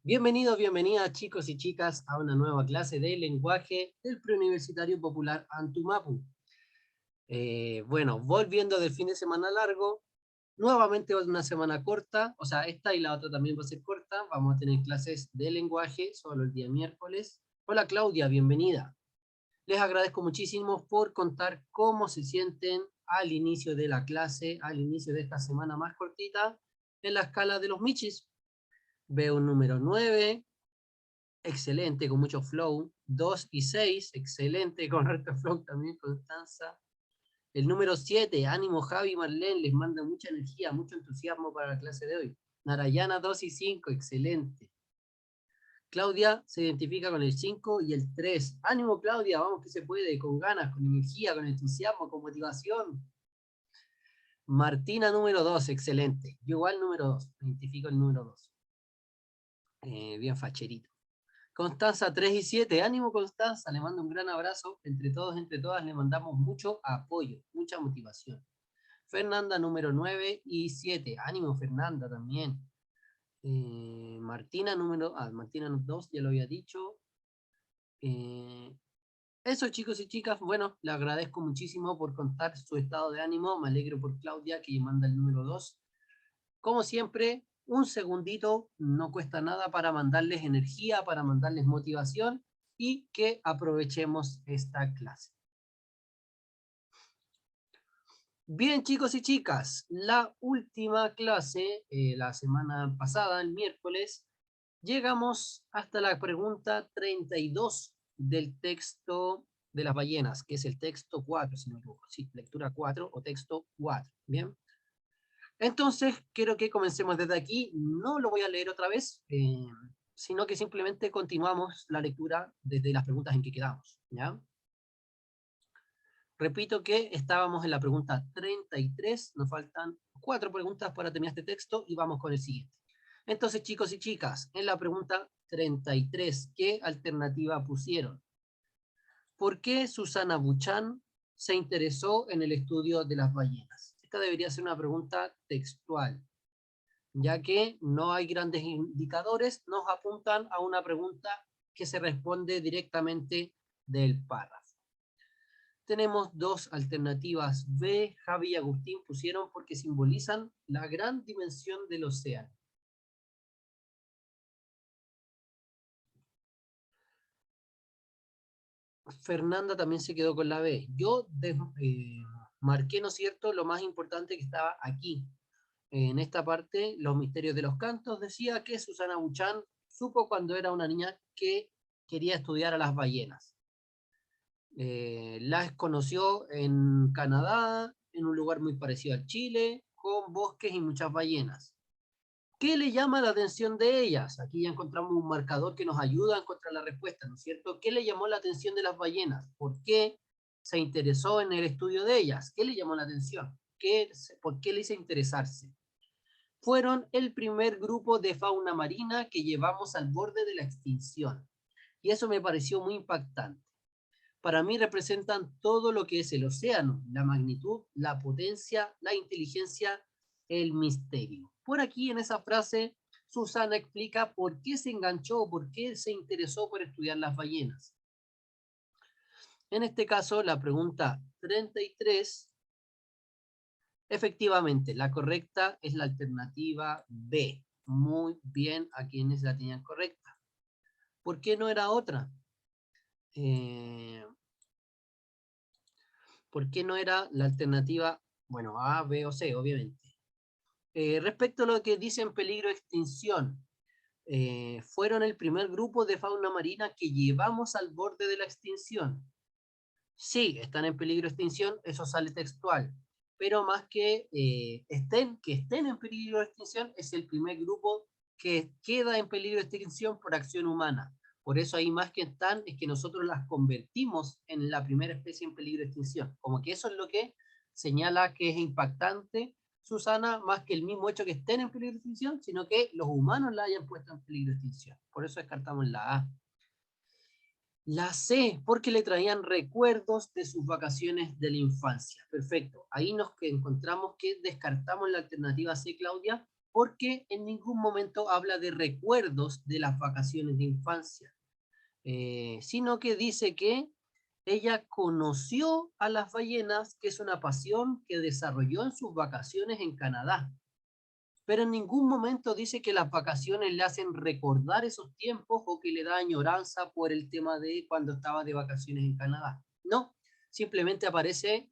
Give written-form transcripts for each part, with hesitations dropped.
Bienvenidos, bienvenidas chicos y chicas a una nueva clase de lenguaje del Preuniversitario Popular Antumapu. Bueno, volviendo del fin de semana largo, nuevamente va a ser una semana corta, o sea, esta y la otra también va a ser corta, vamos a tener clases de lenguaje solo el día miércoles. Hola Claudia, bienvenida. Les agradezco muchísimo por contar cómo se sienten al inicio de la clase, al inicio de esta semana más cortita, en la escala de los Michis. Veo un número 9. Excelente, con mucho flow. 2 y 6, excelente, con harto flow también, Constanza. El número 7, ánimo Javi y Marlene, les manda mucha energía, mucho entusiasmo para la clase de hoy. Narayana 2 y 5, excelente. Claudia se identifica con el 5 y el 3. Ánimo Claudia, vamos que se puede, con ganas, con energía, con entusiasmo, con motivación. Martina número 2, excelente. Yo igual número 2, me identifico el número 2. Bien facherito. Constanza 3 y 7, ánimo Constanza, le mando un gran abrazo, entre todos, entre todas le mandamos mucho apoyo, mucha motivación. Fernanda número 9 y 7, ánimo Fernanda también. Martina 2, ya lo había dicho. Eh, Eso chicos y chicas, bueno, le agradezco muchísimo por contar su estado de ánimo, me alegro por Claudia que manda el número 2. Como siempre, un segundito no cuesta nada para mandarles energía, para mandarles motivación y que aprovechemos esta clase. Bien, chicos y chicas, la última clase, la semana pasada, el miércoles, llegamos hasta la pregunta 32 del texto de las ballenas, que es el texto 4, si no me equivoco, sí, lectura 4 o texto 4, ¿bien? Entonces, quiero que comencemos desde aquí. No lo voy a leer otra vez, sino que simplemente continuamos la lectura desde las preguntas en que quedamos, ¿ya? Repito que estábamos en la pregunta 33, nos faltan 4 preguntas para terminar este texto y vamos con el siguiente. Entonces, chicos y chicas, en la pregunta 33, ¿qué alternativa pusieron? ¿Por qué Susana Buchan se interesó en el estudio de las ballenas? Esta debería ser una pregunta textual, ya que no hay grandes indicadores, nos apuntan a una pregunta que se responde directamente del párrafo. Tenemos dos alternativas B. Javi y Agustín pusieron porque simbolizan la gran dimensión del océano. Fernanda también se quedó con la B. Yo marqué, ¿no es cierto?, lo más importante que estaba aquí. En esta parte, los misterios de los cantos, decía que Susana Buchan supo cuando era una niña que quería estudiar a las ballenas. Las conoció en Canadá, en un lugar muy parecido al Chile, con bosques y muchas ballenas. ¿Qué le llama la atención de ellas? Aquí ya encontramos un marcador que nos ayuda a encontrar la respuesta, ¿no es cierto? ¿Qué le llamó la atención de las ballenas? ¿Por qué se interesó en el estudio de ellas? ¿Qué le llamó la atención? ¿Por qué le hizo interesarse? Fueron el primer grupo de fauna marina que llevamos al borde de la extinción. Y eso me pareció muy impactante. Para mí representan todo lo que es el océano, la magnitud, la potencia, la inteligencia, el misterio. Por aquí en esa frase, Susana explica por qué se enganchó, por qué se interesó por estudiar las ballenas. En este caso, la pregunta 33, efectivamente, la correcta es la alternativa B. Muy bien a quienes la tenían correcta. ¿Por qué no era otra? ¿Por qué no era la alternativa, bueno, A, B o C, obviamente? Respecto a lo que dice en peligro de extinción, fueron el primer grupo de fauna marina que llevamos al borde de la extinción. Sí, están en peligro de extinción, eso sale textual, pero más que estén en peligro de extinción, es el primer grupo que queda en peligro de extinción por acción humana. Por eso ahí más que están, es que nosotros las convertimos en la primera especie en peligro de extinción. Como que eso es lo que señala que es impactante, Susana, más que el mismo hecho que estén en peligro de extinción, sino que los humanos la hayan puesto en peligro de extinción. Por eso descartamos la A. La C, porque le traían recuerdos de sus vacaciones de la infancia. Perfecto. Ahí nos encontramos que descartamos la alternativa C, Claudia, porque en ningún momento habla de recuerdos de las vacaciones de infancia, sino que dice que ella conoció a las ballenas, que es una pasión que desarrolló en sus vacaciones en Canadá. Pero en ningún momento dice que las vacaciones le hacen recordar esos tiempos o que le da añoranza por el tema de cuando estaba de vacaciones en Canadá. No, simplemente aparece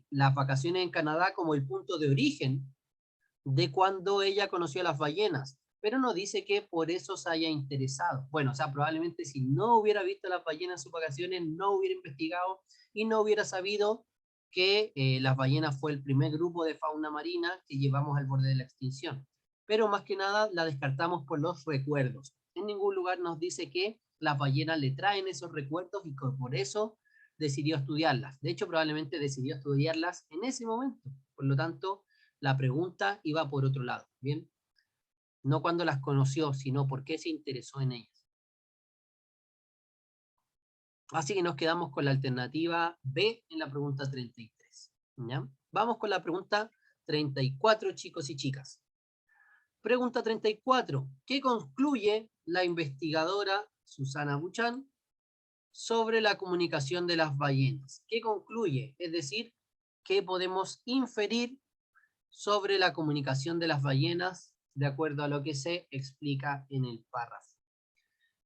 las vacaciones en Canadá como el punto de origen de cuando ella conoció a las ballenas, pero no dice que por eso se haya interesado. Bueno, o sea, probablemente si no hubiera visto las ballenas en sus vacaciones, no hubiera investigado y no hubiera sabido que las ballenas fue el primer grupo de fauna marina que llevamos al borde de la extinción. Pero más que nada la descartamos por los recuerdos. En ningún lugar nos dice que las ballenas le traen esos recuerdos y que por eso decidió estudiarlas. De hecho, probablemente decidió estudiarlas en ese momento. Por lo tanto, la pregunta iba por otro lado, ¿bien? No cuando las conoció, sino por qué se interesó en ellas. Así que nos quedamos con la alternativa B en la pregunta 33. ¿Ya? Vamos con la pregunta 34, chicos y chicas. Pregunta 34. ¿Qué concluye la investigadora Susana Buchan sobre la comunicación de las ballenas? ¿Qué concluye? Es decir, ¿qué podemos inferir sobre la comunicación de las ballenas de acuerdo a lo que se explica en el párrafo?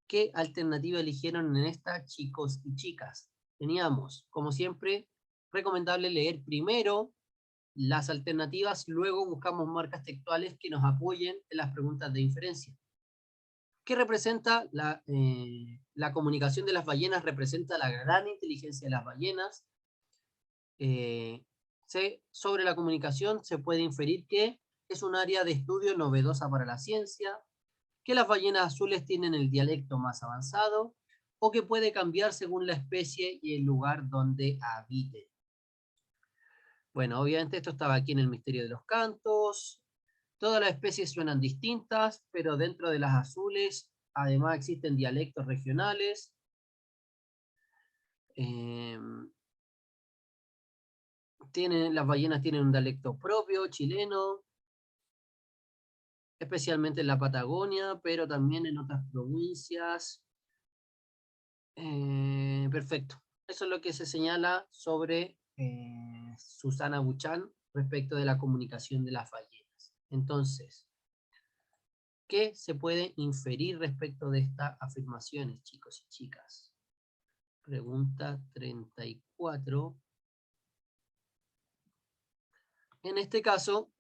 ¿Qué alternativa eligieron en esta, chicos y chicas? Teníamos, como siempre, recomendable leer primero las alternativas, luego buscamos marcas textuales que nos apoyen en las preguntas de inferencia. ¿Qué representa la comunicación de las ballenas? Representa la gran inteligencia de las ballenas. Sobre la comunicación se puede inferir que es un área de estudio novedosa para la ciencia, que las ballenas azules tienen el dialecto más avanzado o que puede cambiar según la especie y el lugar donde habite. Bueno, obviamente esto estaba aquí en el misterio de los cantos. Todas las especies suenan distintas, pero dentro de las azules además existen dialectos regionales. Las ballenas tienen un dialecto propio, chileno, especialmente en la Patagonia, pero también en otras provincias. Perfecto. Eso es lo que se señala sobre Susana Buchan respecto de la comunicación de las ballenas. Entonces, ¿qué se puede inferir respecto de estas afirmaciones, chicos y chicas? Pregunta 34. En este caso,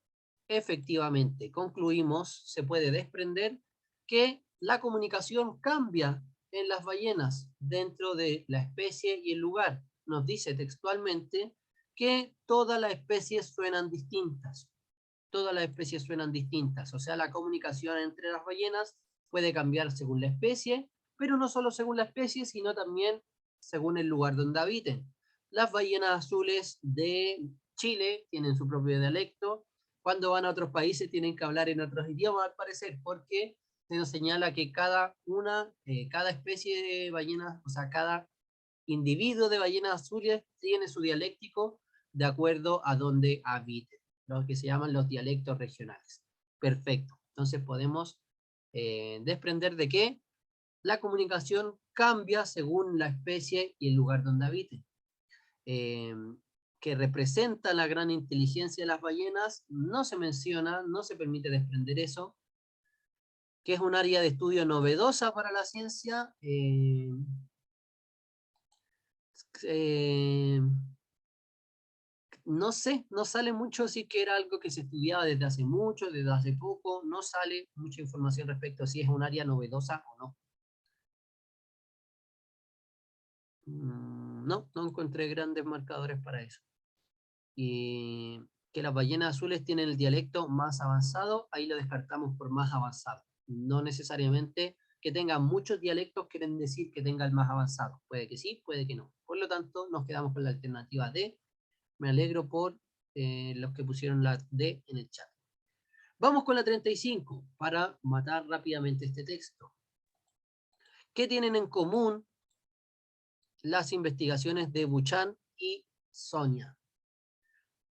efectivamente, concluimos, se puede desprender que la comunicación cambia en las ballenas dentro de la especie y el lugar. Nos dice textualmente que todas las especies suenan distintas. Todas las especies suenan distintas. O sea, la comunicación entre las ballenas puede cambiar según la especie, pero no solo según la especie, sino también según el lugar donde habiten. Las ballenas azules de Chile tienen su propio dialecto. Cuando van a otros países tienen que hablar en otros idiomas, al parecer, porque se nos señala que cada especie de ballenas, o sea, cada individuo de ballenas azules tiene su dialéctico de acuerdo a donde habite, lo que se llaman los dialectos regionales. Perfecto. Entonces podemos desprender de que la comunicación cambia según la especie y el lugar donde habite. Que representa la gran inteligencia de las ballenas, no se menciona, no se permite desprender eso, que es un área de estudio novedosa para la ciencia. No sé, no sale mucho, sí que era algo que se estudiaba desde hace mucho, desde hace poco, no sale mucha información respecto a si es un área novedosa o no. No, no encontré grandes marcadores para eso. Y que las ballenas azules tienen el dialecto más avanzado, ahí lo descartamos por más avanzado. No necesariamente que tengan muchos dialectos quieren decir que tenga el más avanzado. Puede que sí, puede que no. Por lo tanto, nos quedamos con la alternativa D. Me alegro por los que pusieron la D en el chat. Vamos con la 35 para matar rápidamente este texto. ¿Qué tienen en común las investigaciones de Buchan y Sonia?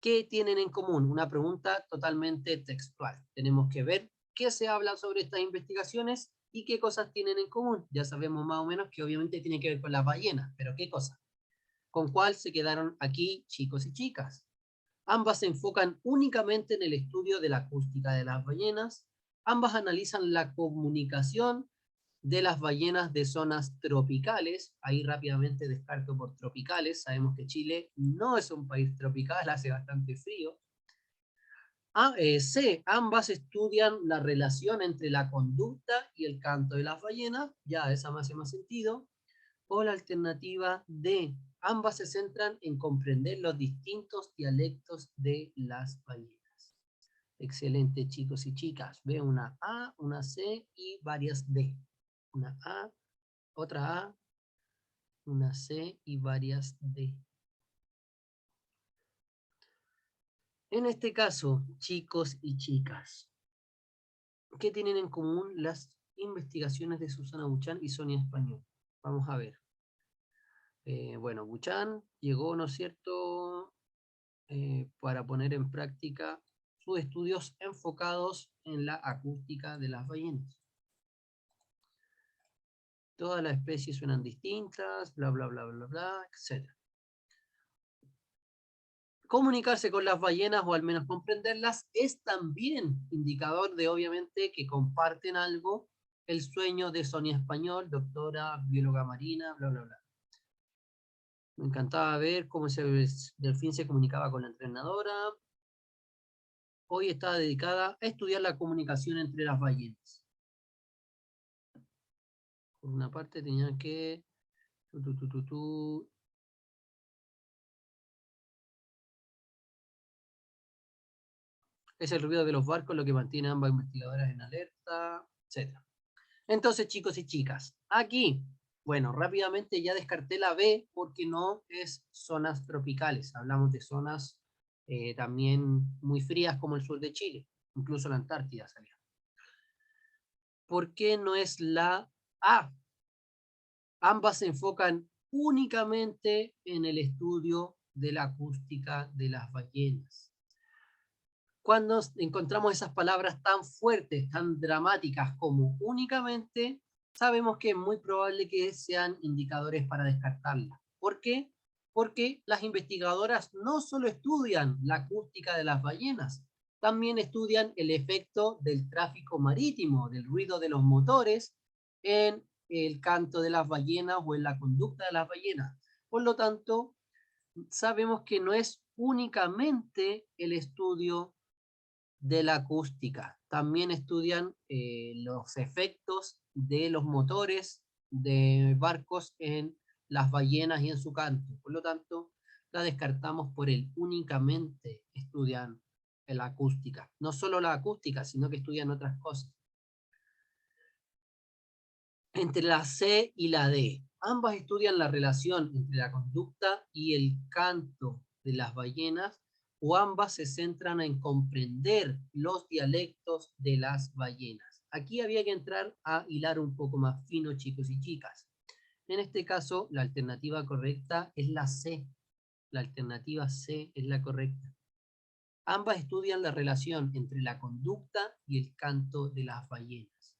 ¿Qué tienen en común? Una pregunta totalmente textual. Tenemos que ver qué se habla sobre estas investigaciones y qué cosas tienen en común. Ya sabemos más o menos que obviamente tiene que ver con las ballenas, pero ¿qué cosas? ¿Con cuál se quedaron aquí, chicos y chicas? Ambas se enfocan únicamente en el estudio de la acústica de las ballenas. Ambas analizan la comunicación de las ballenas de zonas tropicales. Ahí rápidamente descarto por tropicales. Sabemos que Chile no es un país tropical, hace bastante frío. C. Ambas estudian la relación entre la conducta y el canto de las ballenas. Ya, esa me hace más sentido. O la alternativa D. Ambas se centran en comprender los distintos dialectos de las ballenas. Excelente, chicos y chicas. Veo una A, una C y varias D. Una A, otra A, una C y varias D. En este caso, chicos y chicas, ¿qué tienen en común las investigaciones de Susana Buchan y Sonia Español? Vamos a ver. Bueno, Buchan llegó, ¿no es cierto?, para poner en práctica sus estudios enfocados en la acústica de las ballenas. Todas las especies suenan distintas, bla, bla, bla, bla, bla, etc. Comunicarse con las ballenas, o al menos comprenderlas, es también indicador de, obviamente, que comparten algo. El sueño de Sonia Español, doctora, bióloga marina, bla, bla, bla. Me encantaba ver cómo ese delfín se comunicaba con la entrenadora. Hoy está dedicada a estudiar la comunicación entre las ballenas. Por una parte tenían que... Es el ruido de los barcos lo que mantiene a ambas investigadoras en alerta, etc. Entonces, chicos y chicas, aquí, bueno, rápidamente ya descarté la B porque no es zonas tropicales. Hablamos de zonas también muy frías como el sur de Chile, incluso la Antártida salía. ¿Por qué no es la A? Ambas se enfocan únicamente en el estudio de la acústica de las ballenas. Cuando encontramos esas palabras tan fuertes, tan dramáticas como únicamente, sabemos que es muy probable que sean indicadores para descartarla. ¿Por qué? Porque las investigadoras no solo estudian la acústica de las ballenas, también estudian el efecto del tráfico marítimo, del ruido de los motores en el canto de las ballenas o en la conducta de las ballenas. Por lo tanto, sabemos que no es únicamente el estudio de la acústica. También estudian los efectos de los motores de barcos en las ballenas y en su canto. Por lo tanto, la descartamos por el únicamente estudian la acústica. No solo la acústica, sino que estudian otras cosas. Entre la C y la D, ambas estudian la relación entre la conducta y el canto de las ballenas, o ambas se centran en comprender los dialectos de las ballenas. Aquí había que entrar a hilar un poco más fino, chicos y chicas. En este caso, la alternativa correcta es la C. La alternativa C es la correcta. Ambas estudian la relación entre la conducta y el canto de las ballenas.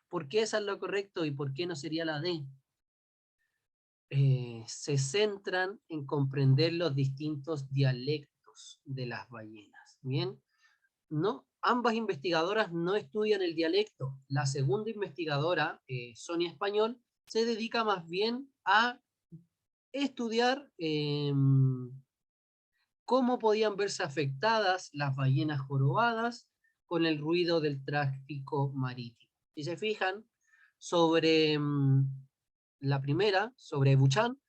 ¿Por qué esa es lo correcto y por qué no sería la D? Se centran en comprender los distintos dialectos de las ballenas. Bien, no, ambas investigadoras no estudian el dialecto. La segunda investigadora, Sonia Español, se dedica más bien a estudiar cómo podían verse afectadas las ballenas jorobadas con el ruido del tráfico marítimo. Si se fijan, sobre la primera, sobre Buchan,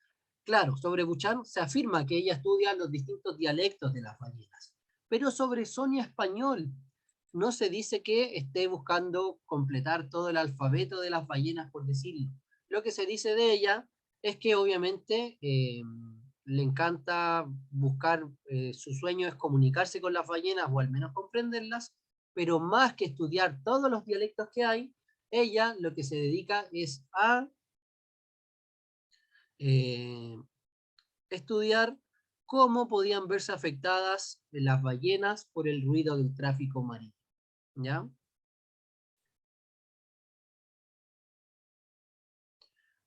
claro, sobre Buchan se afirma que ella estudia los distintos dialectos de las ballenas, pero sobre Sonia Español no se dice que esté buscando completar todo el alfabeto de las ballenas, por decirlo. Lo que se dice de ella es que obviamente le encanta buscar, su sueño es comunicarse con las ballenas o al menos comprenderlas, pero más que estudiar todos los dialectos que hay, ella lo que se dedica es a estudiar cómo podían verse afectadas las ballenas por el ruido del tráfico marítimo. ¿Ya?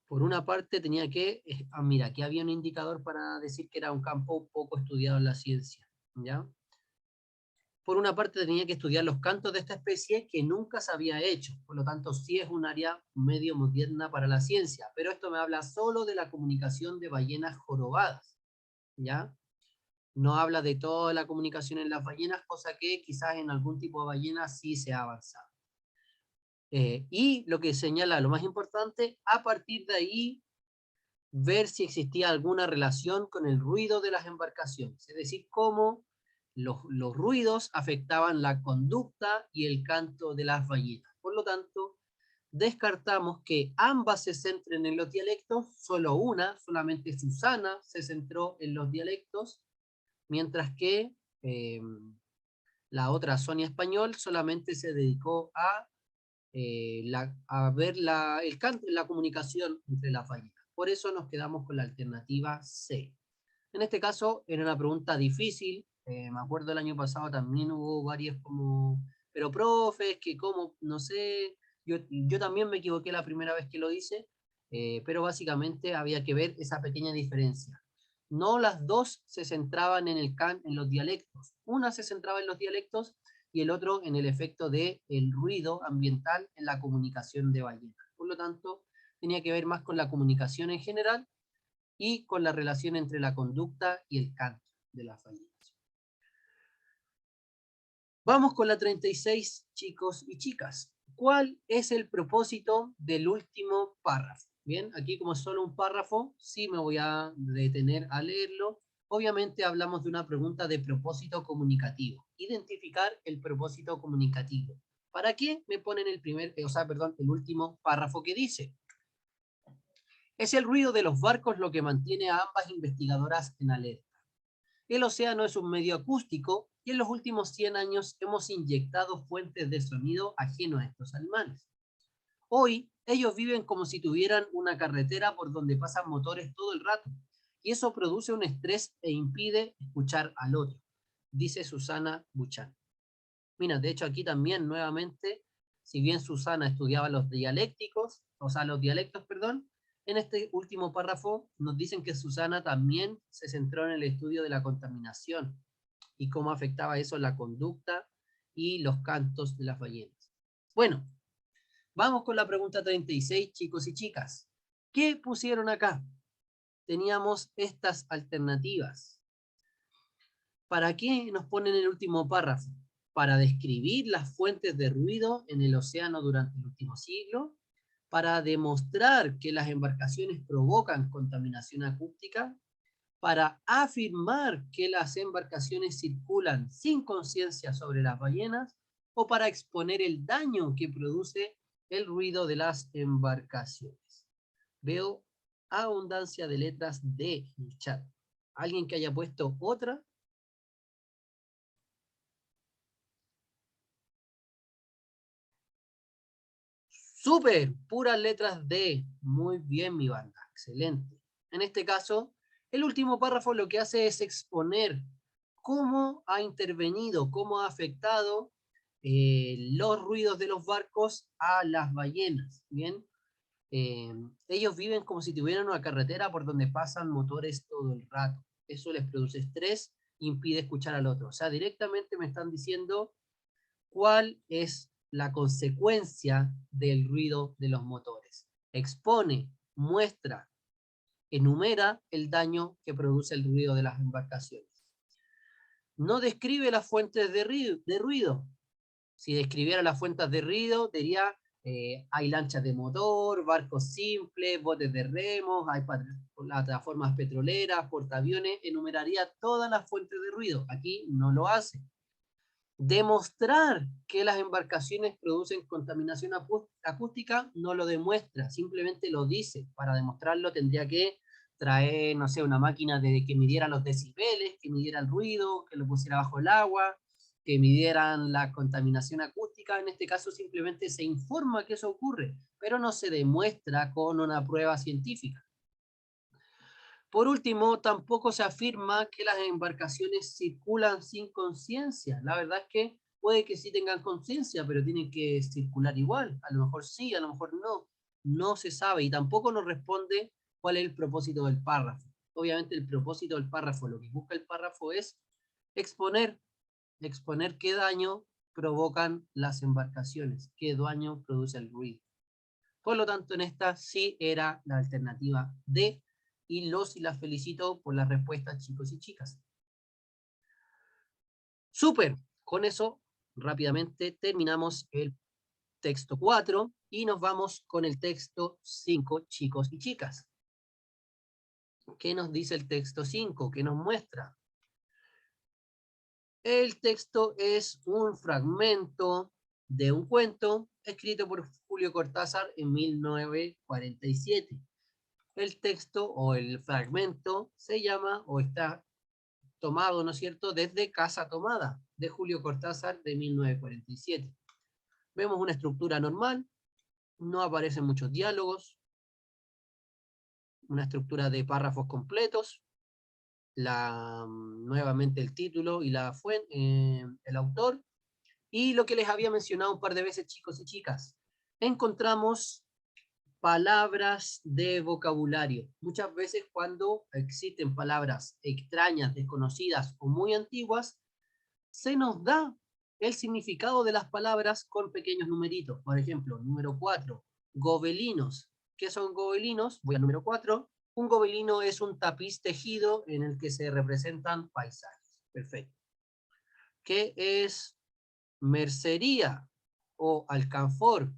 Por una parte tenía que, mira, aquí había un indicador para decir que era un campo poco estudiado en la ciencia. ¿Ya? Por una parte tenía que estudiar los cantos de esta especie que nunca se había hecho, por lo tanto sí es un área medio moderna para la ciencia, pero esto me habla solo de la comunicación de ballenas jorobadas, ¿ya? No habla de toda la comunicación en las ballenas, cosa que quizás en algún tipo de ballena sí se ha avanzado. Y lo que señala lo más importante, a partir de ahí, ver si existía alguna relación con el ruido de las embarcaciones, es decir, cómo los ruidos afectaban la conducta y el canto de las ballenas. Por lo tanto, descartamos que ambas se centren en los dialectos, solo una, solamente Susana, se centró en los dialectos, mientras que la otra, Sonia Español, solamente se dedicó a ver el canto, la comunicación entre las ballenas. Por eso nos quedamos con la alternativa C. En este caso era una pregunta difícil, me acuerdo el año pasado también hubo varias como, pero profes, que como, no sé, yo también me equivoqué la primera vez que lo hice, pero básicamente había que ver esa pequeña diferencia. No las dos se centraban en los dialectos, una se centraba en los dialectos y el otro en el efecto del ruido ambiental en la comunicación de ballenas. Por lo tanto, tenía que ver más con la comunicación en general y con la relación entre la conducta y el canto de las ballenas. Vamos con la 36, chicos y chicas. ¿Cuál es el propósito del último párrafo? Bien, aquí como es solo un párrafo, sí me voy a detener a leerlo. Obviamente hablamos de una pregunta de propósito comunicativo. Identificar el propósito comunicativo. ¿Para qué me ponen el último párrafo que dice? Es el ruido de los barcos lo que mantiene a ambas investigadoras en alerta. El océano es un medio acústico y en los últimos 100 años hemos inyectado fuentes de sonido ajenos a estos animales. Hoy, ellos viven como si tuvieran una carretera por donde pasan motores todo el rato, y eso produce un estrés e impide escuchar al otro, dice Susana Buchan. Mira, de hecho aquí también nuevamente, si bien Susana estudiaba los dialécticos, los dialectos, perdón, en este último párrafo nos dicen que Susana también se centró en el estudio de la contaminación y cómo afectaba eso la conducta y los cantos de las ballenas. Bueno, vamos con la pregunta 36, chicos y chicas. ¿Qué pusieron acá? Teníamos estas alternativas. ¿Para qué nos ponen el último párrafo? Para describir las fuentes de ruido en el océano durante el último siglo, para demostrar que las embarcaciones provocan contaminación acústica, para afirmar que las embarcaciones circulan sin conciencia sobre las ballenas, o para exponer el daño que produce el ruido de las embarcaciones. Veo abundancia de letras D en el chat. ¿Alguien que haya puesto otra? Súper, puras letras D. Muy bien, mi banda, excelente. En este caso, el último párrafo lo que hace es exponer cómo ha intervenido, cómo ha afectado los ruidos de los barcos a las ballenas. Bien, ellos viven como si tuvieran una carretera por donde pasan motores todo el rato. Eso les produce estrés, impide escuchar al otro. O sea, directamente me están diciendo cuál es la consecuencia del ruido de los motores. Expone, muestra, enumera el daño que produce el ruido de las embarcaciones. No describe las fuentes de ruido. Si describiera las fuentes de ruido, diría hay lanchas de motor, barcos simples, botes de remos, hay plataformas petroleras, portaaviones, enumeraría todas las fuentes de ruido. Aquí no lo hace. Demostrar que las embarcaciones producen contaminación acústica no lo demuestra, simplemente lo dice. Para demostrarlo tendría que traer, no sé, una máquina que midiera los decibeles, que midiera el ruido, que lo pusiera bajo el agua, que midieran la contaminación acústica. En este caso simplemente se informa que eso ocurre, pero no se demuestra con una prueba científica. Por último, tampoco se afirma que las embarcaciones circulan sin conciencia. La verdad es que puede que sí tengan conciencia, pero tienen que circular igual. A lo mejor sí, a lo mejor no. No se sabe y tampoco nos responde cuál es el propósito del párrafo. Obviamente el propósito del párrafo, lo que busca el párrafo es exponer, exponer qué daño provocan las embarcaciones, qué daño produce el ruido. Por lo tanto, en esta sí era la alternativa D, y los y las felicito por las respuestas, chicos y chicas. Súper, con eso rápidamente terminamos el texto 4 y nos vamos con el texto 5, chicos y chicas. ¿Qué nos dice el texto 5? ¿Qué nos muestra? El texto es un fragmento de un cuento escrito por Julio Cortázar en 1947. El texto o el fragmento se llama o está tomado, ¿no es cierto?, desde Casa Tomada, de Julio Cortázar, de 1947. Vemos una estructura normal, no aparecen muchos diálogos, una estructura de párrafos completos, nuevamente el título y la fuente, el autor, y lo que les había mencionado un par de veces, chicos y chicas, encontramos palabras de vocabulario. Muchas veces cuando existen palabras extrañas, desconocidas o muy antiguas, se nos da el significado de las palabras con pequeños numeritos. Por ejemplo, número 4, gobelinos. ¿Qué son gobelinos? Voy al número 4. Un gobelino es un tapiz tejido en el que se representan paisajes. Perfecto. ¿Qué es mercería o alcanfor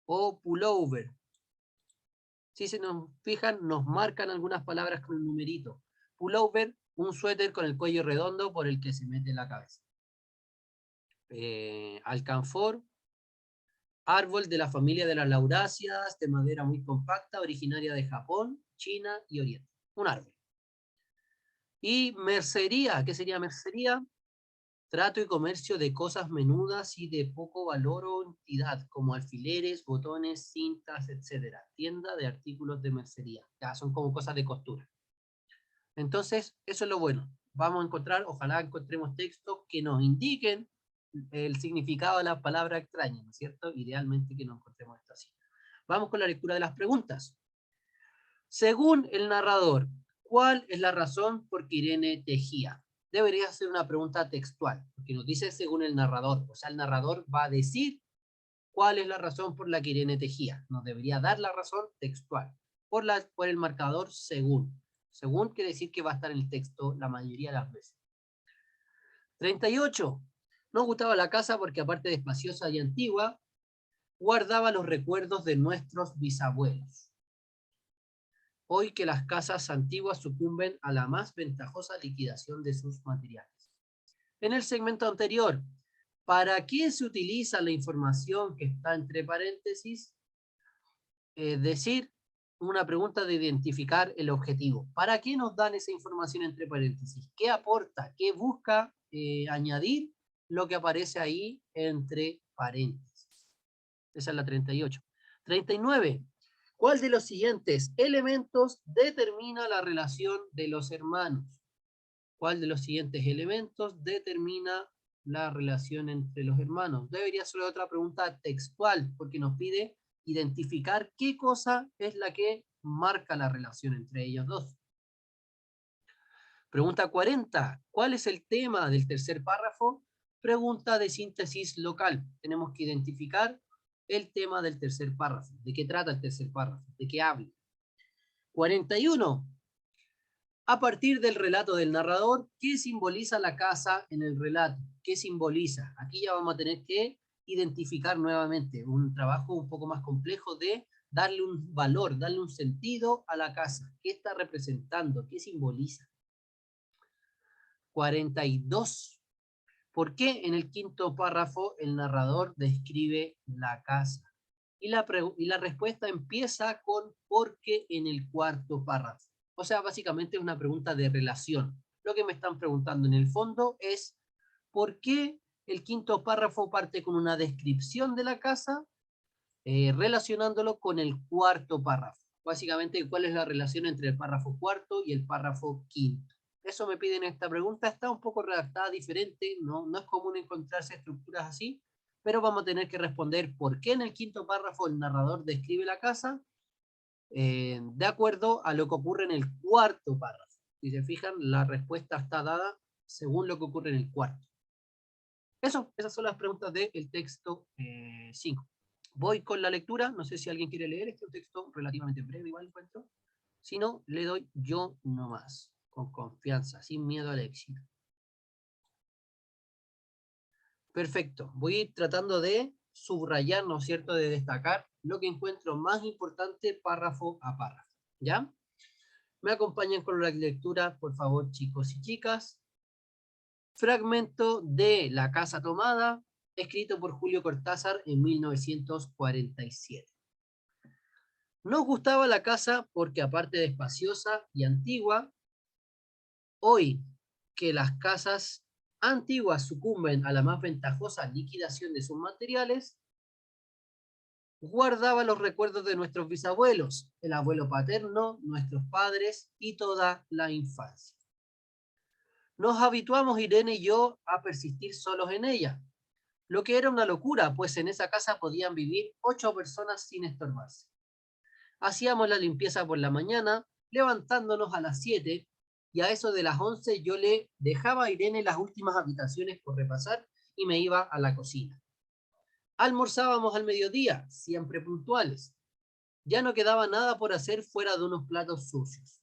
o pullover? Si se nos fijan, nos marcan algunas palabras con el numerito. Pullover, un suéter con el cuello redondo por el que se mete la cabeza. Alcanfor, árbol de la familia de las lauráceas, de madera muy compacta, originaria de Japón, China y Oriente. Un árbol. Y mercería, ¿qué sería mercería? Trato y comercio de cosas menudas y de poco valor o entidad, como alfileres, botones, cintas, etc. Tienda de artículos de mercería. Ya son como cosas de costura. Entonces, eso es lo bueno. Vamos a encontrar, ojalá encontremos textos que nos indiquen el significado de la palabra extraña, ¿no es cierto? Idealmente que nos encontremos esto así. Vamos con la lectura de las preguntas. Según el narrador, ¿cuál es la razón por que Irene tejía? Debería ser una pregunta textual, porque nos dice según el narrador. O sea, el narrador va a decir cuál es la razón por la que Irene tejía. Nos debería dar la razón textual, por el marcador según. Según quiere decir que va a estar en el texto la mayoría de las veces. 38. Nos gustaba la casa porque aparte de espaciosa y antigua, guardaba los recuerdos de nuestros bisabuelos. Hoy que las casas antiguas sucumben a la más ventajosa liquidación de sus materiales. En el segmento anterior, ¿para qué se utiliza la información que está entre paréntesis? Es decir, una pregunta de identificar el objetivo. ¿Para qué nos dan esa información entre paréntesis? ¿Qué aporta? ¿Qué busca añadir lo que aparece ahí entre paréntesis? Esa es la 38. 39. ¿Cuál de los siguientes elementos determina la relación de los hermanos? ¿Cuál de los siguientes elementos determina la relación entre los hermanos? Debería ser otra pregunta textual, porque nos pide identificar qué cosa es la que marca la relación entre ellos dos. Pregunta 40. ¿Cuál es el tema del tercer párrafo? Pregunta de síntesis local. Tenemos que identificar el tema del tercer párrafo. ¿De qué trata el tercer párrafo? ¿De qué habla? 41. A partir del relato del narrador, ¿qué simboliza la casa en el relato? ¿Qué simboliza? Aquí ya vamos a tener que identificar nuevamente un trabajo un poco más complejo de darle un valor, darle un sentido a la casa. ¿Qué está representando? ¿Qué simboliza? 42. ¿Por qué en el quinto párrafo el narrador describe la casa? Y la respuesta empieza con ¿por qué en el cuarto párrafo? O sea, básicamente es una pregunta de relación. Lo que me están preguntando en el fondo es ¿por qué el quinto párrafo parte con una descripción de la casa relacionándolo con el cuarto párrafo? básicamente cuál es la relación entre el párrafo cuarto y el párrafo quinto. Eso me piden esta pregunta, está un poco redactada diferente, no es común encontrarse estructuras así, pero vamos a tener que responder por qué en el quinto párrafo el narrador describe la casa de acuerdo a lo que ocurre en el cuarto párrafo. Si se fijan, la respuesta está dada según lo que ocurre en el cuarto. Esas son las preguntas del texto 5. Voy con la lectura, no sé si alguien quiere leer, este es un texto relativamente breve, igual encuentro. Si no, le doy yo nomás, con confianza, sin miedo al éxito. Perfecto, voy a ir tratando de subrayar, ¿no es cierto?, de destacar lo que encuentro más importante párrafo a párrafo, ¿ya? Me acompañan con la lectura, por favor, chicos y chicas. Fragmento de La casa tomada, escrito por Julio Cortázar en 1947. Nos gustaba la casa porque aparte de espaciosa y antigua, hoy que las casas antiguas sucumben a la más ventajosa liquidación de sus materiales, guardaba los recuerdos de nuestros bisabuelos, el abuelo paterno, nuestros padres y toda la infancia. Nos habituamos, Irene y yo, a persistir solos en ella, lo que era una locura, pues en esa casa podían vivir 8 personas sin estorbarse. Hacíamos la limpieza por la mañana, levantándonos a las 7, y a eso de las 11 yo le dejaba a Irene las últimas habitaciones por repasar y me iba a la cocina. Almorzábamos al mediodía, siempre puntuales. Ya no quedaba nada por hacer fuera de unos platos sucios.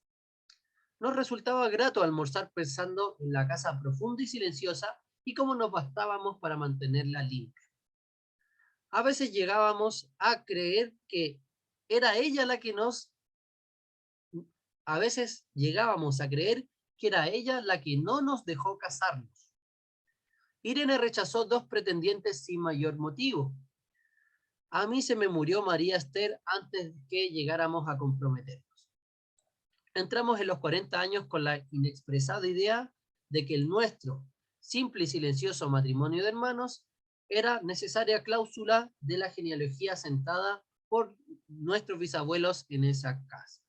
Nos resultaba grato almorzar pensando en la casa profunda y silenciosa y cómo nos bastábamos para mantenerla limpia. A veces llegábamos a creer que era ella la que nos... A veces llegábamos a creer que era ella la que no nos dejó casarnos. Irene rechazó 2 pretendientes sin mayor motivo. A mí se me murió María Esther antes de que llegáramos a comprometernos. Entramos en los 40 años con la inexpresada idea de que el nuestro, simple y silencioso matrimonio de hermanos, era necesaria cláusula de la genealogía sentada por nuestros bisabuelos en esa casa.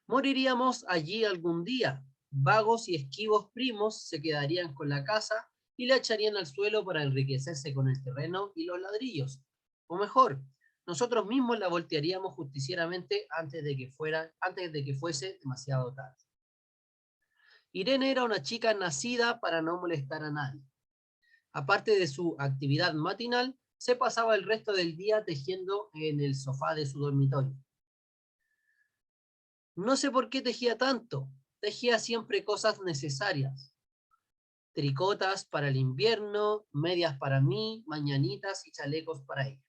Moriríamos allí algún día. Vagos y esquivos primos se quedarían con la casa y la echarían al suelo para enriquecerse con el terreno y los ladrillos. O mejor, nosotros mismos la voltearíamos justicieramente antes de que fuese demasiado tarde. Irene era una chica nacida para no molestar a nadie. Aparte de su actividad matinal, se pasaba el resto del día tejiendo en el sofá de su dormitorio. No sé por qué tejía tanto. Tejía siempre cosas necesarias. Tricotas para el invierno, medias para mí, mañanitas y chalecos para ella.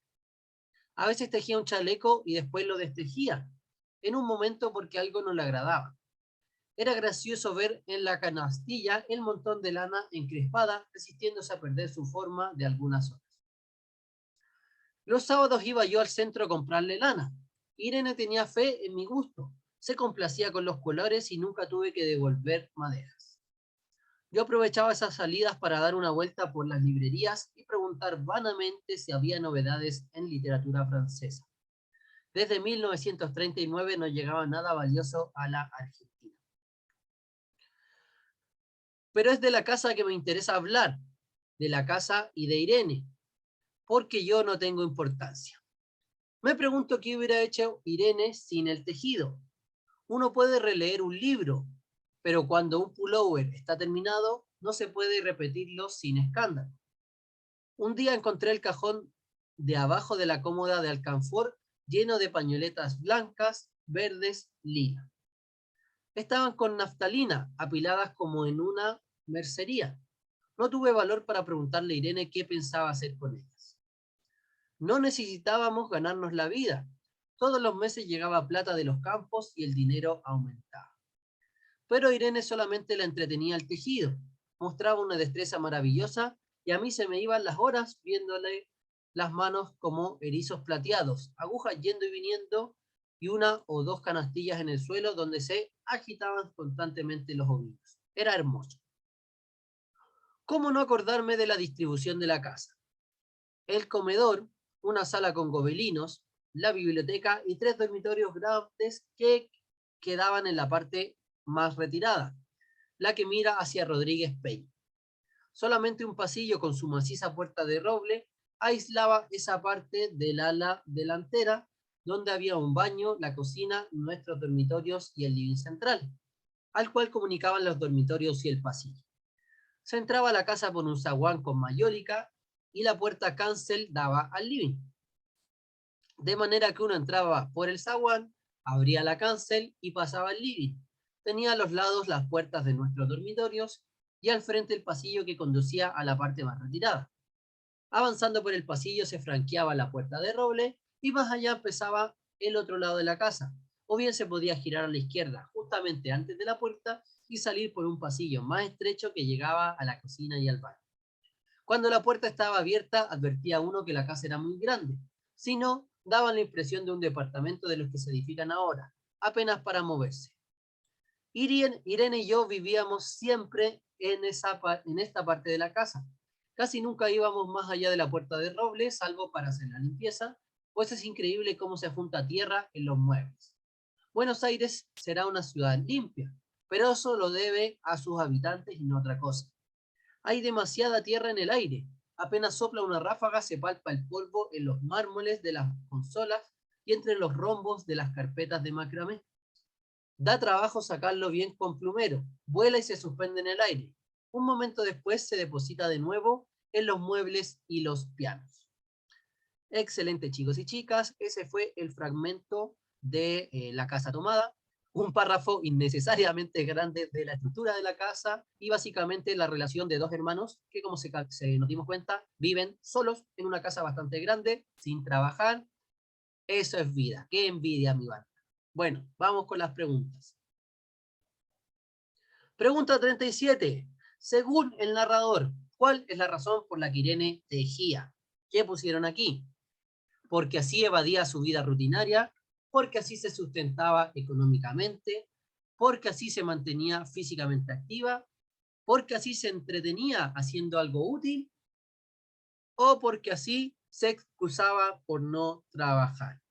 A veces tejía un chaleco y después lo destejía, en un momento porque algo no le agradaba. Era gracioso ver en la canastilla el montón de lana encrespada, resistiéndose a perder su forma de algunas horas. Los sábados iba yo al centro a comprarle lana. Irene tenía fe en mi gusto, se complacía con los colores y nunca tuve que devolver maderas. Yo aprovechaba esas salidas para dar una vuelta por las librerías y preguntar vanamente si había novedades en literatura francesa. Desde 1939 no llegaba nada valioso a la Argentina. Pero es de la casa que me interesa hablar, de la casa y de Irene, porque yo no tengo importancia. Me pregunto qué hubiera hecho Irene sin el tejido. Uno puede releer un libro, pero cuando un pullover está terminado, no se puede repetirlo sin escándalo. Un día encontré el cajón de abajo de la cómoda de alcanfor lleno de pañoletas blancas, verdes, lila. Estaban con naftalina, apiladas como en una mercería. No tuve valor para preguntarle a Irene qué pensaba hacer con ellas. No necesitábamos ganarnos la vida. Todos los meses llegaba plata de los campos y el dinero aumentaba. Pero a Irene solamente la entretenía el tejido. Mostraba una destreza maravillosa y a mí se me iban las horas viéndole las manos como erizos plateados, agujas yendo y viniendo y 1 o 2 canastillas en el suelo donde se agitaban constantemente los ovillos. Era hermoso. ¿Cómo no acordarme de la distribución de la casa? El comedor, una sala con gobelinos, la biblioteca y 3 dormitorios grandes que quedaban en la parte más retirada, la que mira hacia Rodríguez Peña. Solamente un pasillo con su maciza puerta de roble aislaba esa parte del ala delantera, donde había un baño, la cocina, nuestros dormitorios y el living central, al cual comunicaban los dormitorios y el pasillo. Se entraba a la casa por un zaguán con mayólica y la puerta cancel daba al living. De manera que uno entraba por el zaguán, abría la cancel y pasaba al living. Tenía a los lados las puertas de nuestros dormitorios y al frente el pasillo que conducía a la parte más retirada. Avanzando por el pasillo se franqueaba la puerta de roble y más allá empezaba el otro lado de la casa. O bien se podía girar a la izquierda, justamente antes de la puerta, y salir por un pasillo más estrecho que llegaba a la cocina y al baño. Cuando la puerta estaba abierta, advertía uno que la casa era muy grande. Si no, daba la impresión de un departamento de los que se edifican ahora, apenas para moverse. Irene y yo vivíamos siempre en esta parte de la casa. Casi nunca íbamos más allá de la puerta de roble, salvo para hacer la limpieza, pues es increíble cómo se junta tierra en los muebles. Buenos Aires será una ciudad limpia, pero eso lo debe a sus habitantes y no otra cosa. Hay demasiada tierra en el aire. Apenas sopla una ráfaga se palpa el polvo en los mármoles de las consolas y entre los rombos de las carpetas de macramé. Da trabajo sacarlo bien con plumero. Vuela y se suspende en el aire. Un momento después se deposita de nuevo en los muebles y los pianos. Excelente, chicos y chicas. Ese fue el fragmento de La casa tomada. Un párrafo innecesariamente grande de la estructura de la casa y básicamente la relación de dos hermanos que, como nos dimos cuenta, viven solos en una casa bastante grande, sin trabajar. Eso es vida. Qué envidia, mi banda. Bueno, vamos con las preguntas. Pregunta 37. Según el narrador, ¿cuál es la razón por la que Irene tejía? ¿Qué pusieron aquí? Porque así evadía su vida rutinaria, porque así se sustentaba económicamente, porque así se mantenía físicamente activa, porque así se entretenía haciendo algo útil, o porque así se excusaba por no trabajar.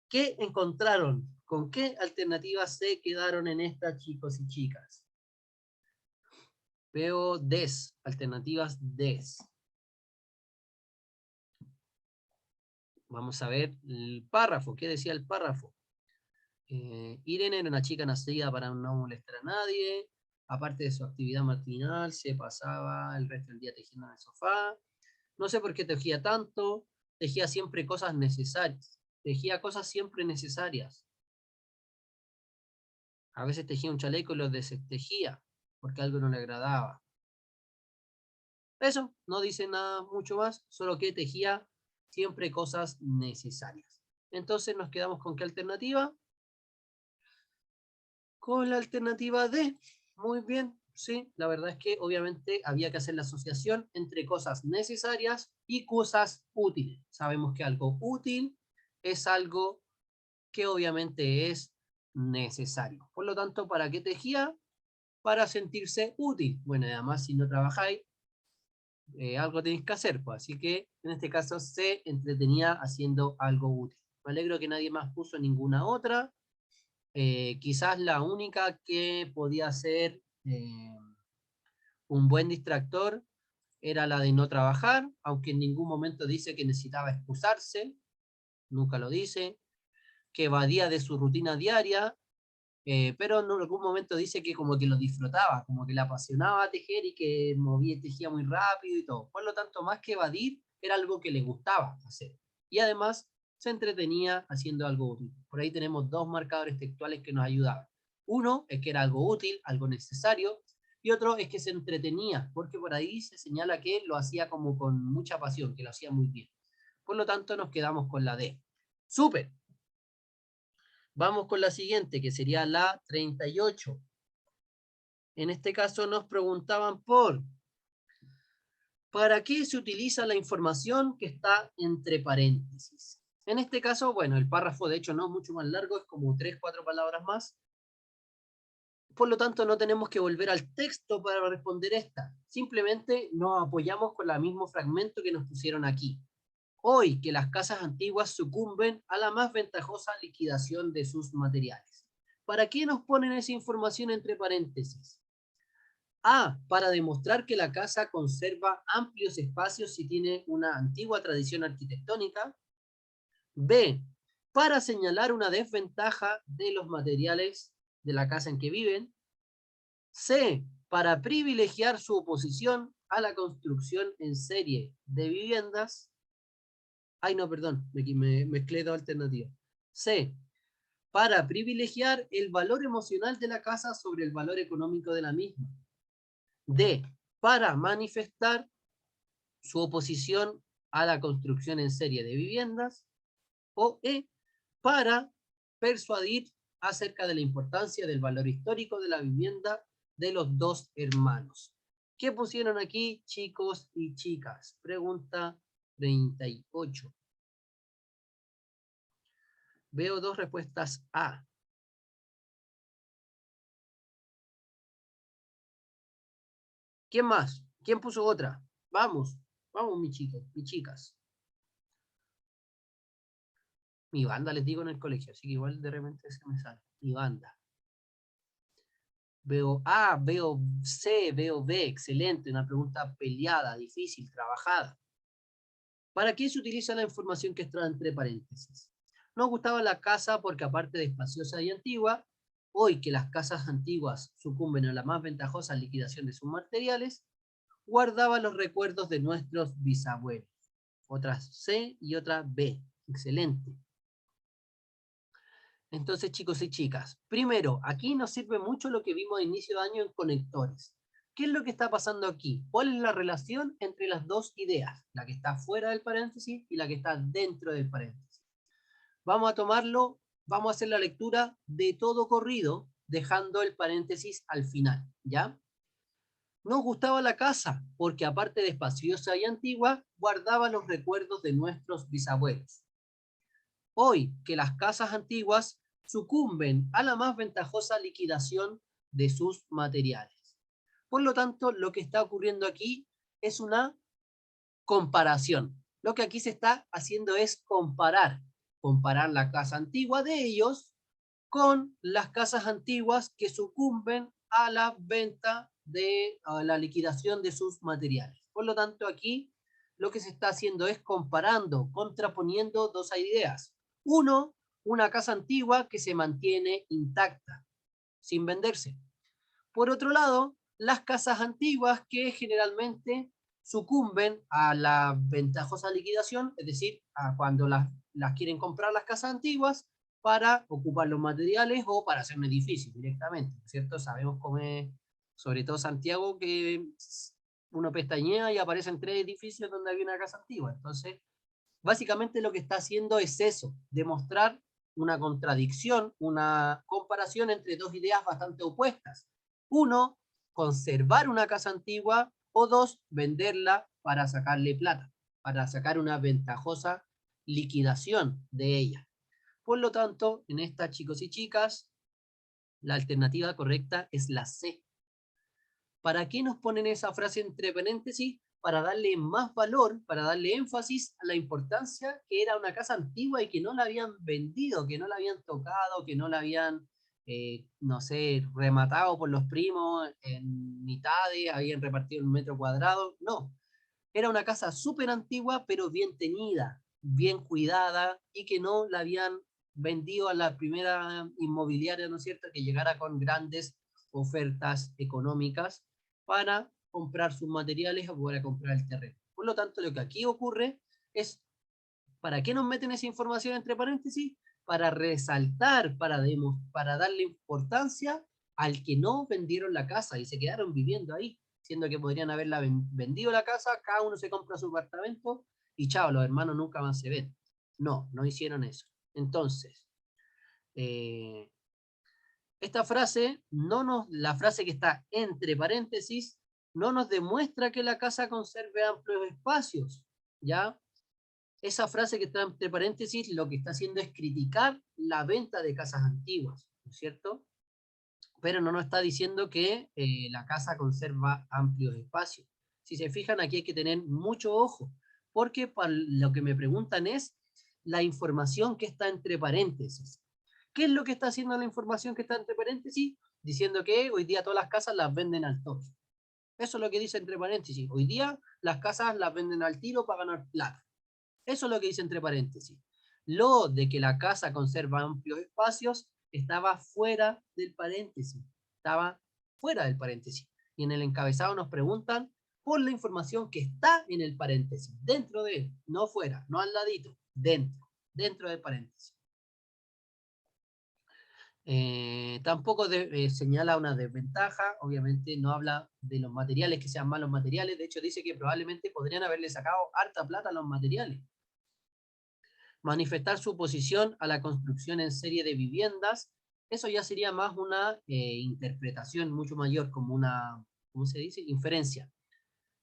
¿Qué encontraron? ¿Con qué alternativas se quedaron en esta, chicos y chicas? Veo alternativas des. Vamos a ver el párrafo. ¿Qué decía el párrafo? Irene era una chica nacida para no molestar a nadie. Aparte de su actividad matinal, se pasaba el resto del día tejiendo en el sofá. No sé por qué tejía tanto. Tejía siempre cosas necesarias. Tejía cosas siempre necesarias. A veces tejía un chaleco y lo destejía porque algo no le agradaba. Eso, no dice nada mucho más, solo que tejía siempre cosas necesarias. Entonces nos quedamos con ¿qué alternativa? Con la alternativa D. Muy bien, sí, la verdad es que obviamente había que hacer la asociación entre cosas necesarias y cosas útiles. Sabemos que algo útil es algo que obviamente es necesario. Por lo tanto, ¿para qué tejía? Para sentirse útil. Bueno, y además si no trabajáis, algo tenéis que hacer, pues. Así que en este caso se entretenía haciendo algo útil. Me alegro que nadie más puso ninguna otra. Quizás la única que podía ser un buen distractor era la de no trabajar, aunque en ningún momento dice que necesitaba excusarse, nunca lo dice, que evadía de su rutina diaria, pero en algún momento dice que como que lo disfrutaba, como que le apasionaba tejer y que tejía muy rápido y todo. Por lo tanto, más que evadir, era algo que le gustaba hacer. Y además se entretenía haciendo algo útil. Por ahí tenemos dos marcadores textuales que nos ayudaban. Uno es que era algo útil, algo necesario, y otro es que se entretenía, porque por ahí se señala que lo hacía como con mucha pasión, que lo hacía muy bien. Por lo tanto, nos quedamos con la D. ¡Súper! Vamos con la siguiente, que sería la 38. En este caso nos preguntaban ¿para qué se utiliza la información que está entre paréntesis? En este caso, bueno, el párrafo de hecho no es mucho más largo, es como 3, 4 palabras más. Por lo tanto, no tenemos que volver al texto para responder esta. Simplemente nos apoyamos con el mismo fragmento que nos pusieron aquí. Hoy que las casas antiguas sucumben a la más ventajosa liquidación de sus materiales. ¿Para qué nos ponen esa información entre paréntesis? A, para demostrar que la casa conserva amplios espacios y tiene una antigua tradición arquitectónica. B, para señalar una desventaja de los materiales de la casa en que viven. C, para privilegiar su oposición a la construcción en serie de viviendas. Ay, no, perdón, me mezclé dos alternativas. C, para privilegiar el valor emocional de la casa sobre el valor económico de la misma. D, para manifestar su oposición a la construcción en serie de viviendas. O E, para persuadir acerca de la importancia del valor histórico de la vivienda de los dos hermanos. ¿Qué pusieron aquí, chicos y chicas? Pregunta 38. Veo dos respuestas A. ¿Quién más? ¿Quién puso otra? Vamos, vamos, mis chicos, mis chicas. Mi banda les digo en el colegio, así que igual de repente se me sale. Mi banda. Veo A, veo C, veo B. Excelente, una pregunta peleada, difícil, trabajada. ¿Para qué se utiliza la información que está entre paréntesis? Nos gustaba la casa porque aparte de espaciosa y antigua, hoy que las casas antiguas sucumben a la más ventajosa liquidación de sus materiales, guardaba los recuerdos de nuestros bisabuelos. Otra C y otra B. Excelente. Entonces, chicos y chicas, primero, aquí nos sirve mucho lo que vimos a inicio de año en conectores. ¿Qué es lo que está pasando aquí? ¿Cuál es la relación entre las dos ideas? La que está fuera del paréntesis y la que está dentro del paréntesis. Vamos a tomarlo, vamos a hacer la lectura de todo corrido, dejando el paréntesis al final, ¿ya? Nos gustaba la casa, porque aparte de espaciosa y antigua, guardaba los recuerdos de nuestros bisabuelos. Hoy que las casas antiguas sucumben a la más ventajosa liquidación de sus materiales. Por lo tanto, lo que está ocurriendo aquí es una comparación. Lo que aquí se está haciendo es comparar la casa antigua de ellos con las casas antiguas que sucumben a la venta a la liquidación de sus materiales. Por lo tanto, aquí lo que se está haciendo es comparando, contraponiendo dos ideas. Uno, una casa antigua que se mantiene intacta, sin venderse. Por otro lado, las casas antiguas que generalmente sucumben a la ventajosa liquidación, es decir, a cuando las quieren comprar las casas antiguas para ocupar los materiales o para hacer un edificio directamente, ¿cierto? Sabemos cómo es, sobre todo Santiago, que uno pestañea y aparecen tres edificios donde había una casa antigua. Entonces, básicamente lo que está haciendo es eso, demostrar una contradicción, una comparación entre dos ideas bastante opuestas. Uno, conservar una casa antigua, o dos, venderla para sacarle plata, para sacar una ventajosa liquidación de ella. Por lo tanto, en esta, chicos y chicas, la alternativa correcta es la C. ¿Para qué nos ponen esa frase entre paréntesis? Para darle más valor, para darle énfasis a la importancia que era una casa antigua y que no la habían vendido, que no la habían tocado, que no la habían, no sé, rematado por los primos en mitades, habían repartido un metro cuadrado. No, era una casa súper antigua, pero bien tenida, bien cuidada y que no la habían vendido a la primera inmobiliaria, ¿no es cierto?, que llegara con grandes ofertas económicas para comprar sus materiales o para comprar el terreno. Por lo tanto, lo que aquí ocurre es, ¿para qué nos meten esa información entre paréntesis? Para resaltar, para darle importancia al que no vendieron la casa y se quedaron viviendo ahí, siendo que podrían haberla vendido la casa, cada uno se compra su apartamento y chao, los hermanos nunca más se ven. No, no hicieron eso. Entonces, eh, esta frase, la frase que está entre paréntesis, no nos demuestra que la casa conserve amplios espacios, ¿ya? Esa frase que está entre paréntesis lo que está haciendo es criticar la venta de casas antiguas, ¿no es cierto? Pero no nos está diciendo que la casa conserva amplios espacios. Si se fijan, aquí hay que tener mucho ojo, porque para lo que me preguntan es la información que está entre paréntesis. ¿Qué es lo que está haciendo la información que está entre paréntesis? Diciendo que hoy día todas las casas las venden al toque. Eso es lo que dice entre paréntesis. Hoy día las casas las venden al tiro para ganar plata. Eso es lo que dice entre paréntesis. Lo de que la casa conserva amplios espacios estaba fuera del paréntesis. Estaba fuera del paréntesis. Y en el encabezado nos preguntan por la información que está en el paréntesis. Dentro de él, no fuera, no al ladito, dentro del paréntesis. Tampoco señala una desventaja, obviamente no habla de los materiales que sean malos materiales, de hecho dice que probablemente podrían haberle sacado harta plata a los materiales. Manifestar su oposición a la construcción en serie de viviendas, eso ya sería más una interpretación mucho mayor, como una, ¿cómo se dice? Inferencia.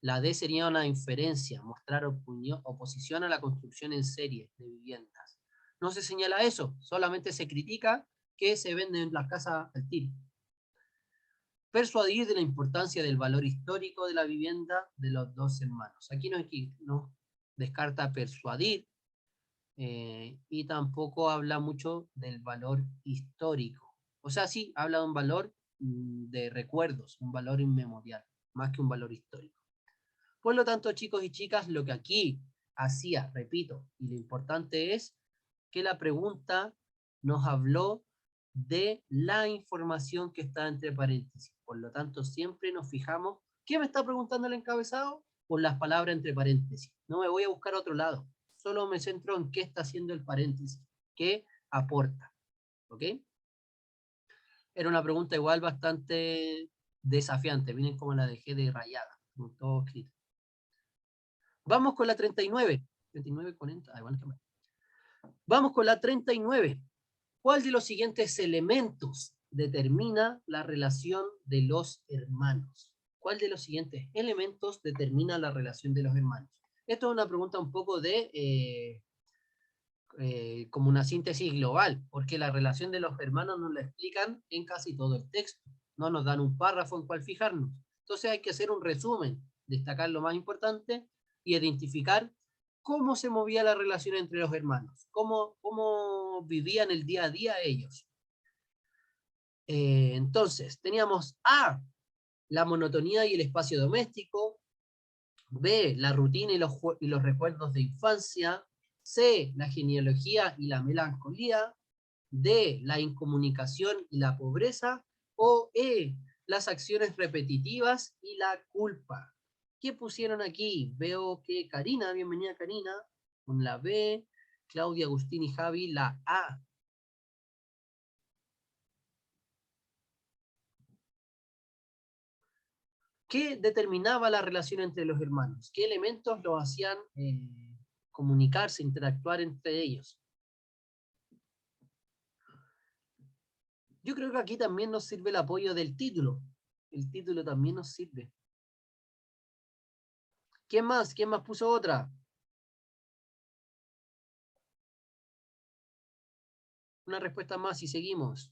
La D sería una inferencia, mostrar oposición a la construcción en serie de viviendas. No se señala eso, solamente se critica que se venden las casas al tiro. Persuadir de la importancia del valor histórico de la vivienda de los dos hermanos. Aquí no descarta persuadir, y tampoco habla mucho del valor histórico. O sea, sí, habla de un valor de recuerdos, un valor inmemorial, más que un valor histórico. Por lo tanto, chicos y chicas, lo que aquí hacía, repito, y lo importante es que la pregunta nos habló de la información que está entre paréntesis. Por lo tanto, siempre nos fijamos, ¿qué me está preguntando el encabezado? Por las palabras entre paréntesis. No me voy a buscar a otro lado. Solo me centro en qué está haciendo el paréntesis, qué aporta. ¿Ok? Era una pregunta igual bastante desafiante. Miren cómo la dejé de rayada. Todo escrito. Vamos con la 39. 39, 40. Bueno, vamos con la 39. ¿Cuál de los siguientes elementos determina la relación de los hermanos? ¿Cuál de los siguientes elementos determina la relación de los hermanos? Esto es una pregunta un poco de como una síntesis global, porque la relación de los hermanos nos la explican en casi todo el texto. No nos dan un párrafo en cual fijarnos. Entonces hay que hacer un resumen, destacar lo más importante y identificar cómo se movía la relación entre los hermanos, cómo vivían el día a día ellos. Entonces, teníamos A, la monotonía y el espacio doméstico; B, la rutina y los recuerdos de infancia; C, la genealogía y la melancolía; D, la incomunicación y la pobreza; o E, las acciones repetitivas y la culpa. ¿Qué pusieron aquí? Veo que Karina, bienvenida Karina, con la B, Claudia, Agustín y Javi, la A. ¿Qué determinaba la relación entre los hermanos? ¿Qué elementos los hacían comunicarse, interactuar entre ellos? Yo creo que aquí también nos sirve el apoyo del título. El título también nos sirve. ¿Quién más? ¿Quién más puso otra? Una respuesta más y seguimos.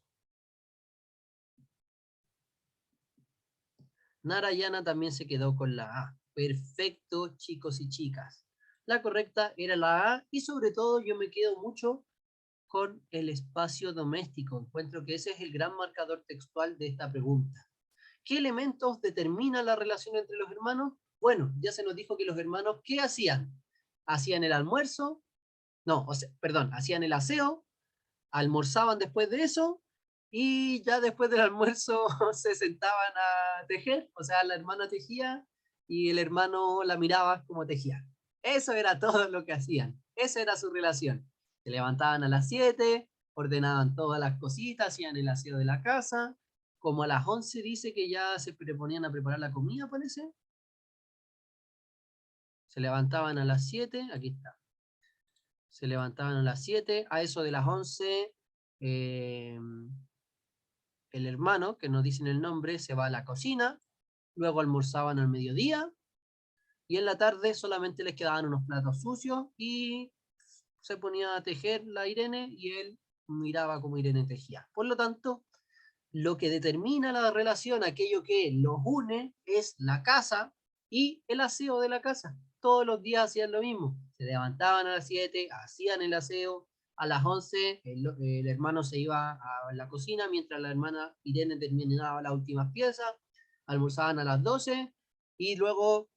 Narayana también se quedó con la A. Perfecto, chicos y chicas. La correcta era la A y sobre todo yo me quedo mucho con el espacio doméstico. Encuentro que ese es el gran marcador textual de esta pregunta. ¿Qué elementos determinan la relación entre los hermanos? Bueno, ya se nos dijo que los hermanos, ¿qué hacían? Hacían el almuerzo, no, o sea, perdón, hacían el aseo, almorzaban después de eso, y ya después del almuerzo se sentaban a tejer, o sea, la hermana tejía y el hermano la miraba como tejía. Eso era todo lo que hacían, esa era su relación. Se levantaban a las 7, ordenaban todas las cositas, hacían el aseo de la casa, como a las 11 dice que ya se ponían a preparar la comida, parece. Se levantaban a las 7, aquí está. Se levantaban a las 7, a eso de las 11, el hermano, que no dicen el nombre, se va a la cocina, luego almorzaban al mediodía, y en la tarde solamente les quedaban unos platos sucios, y se ponía a tejer la Irene, y él miraba cómo Irene tejía. Por lo tanto, lo que determina la relación, aquello que los une, es la casa y el aseo de la casa. todos los días hacían lo mismo. Se levantaban a las 7, hacían el aseo, a las 11 el hermano se iba a la cocina, mientras la hermana Irene terminaba las últimas piezas, almorzaban a las 12 y luego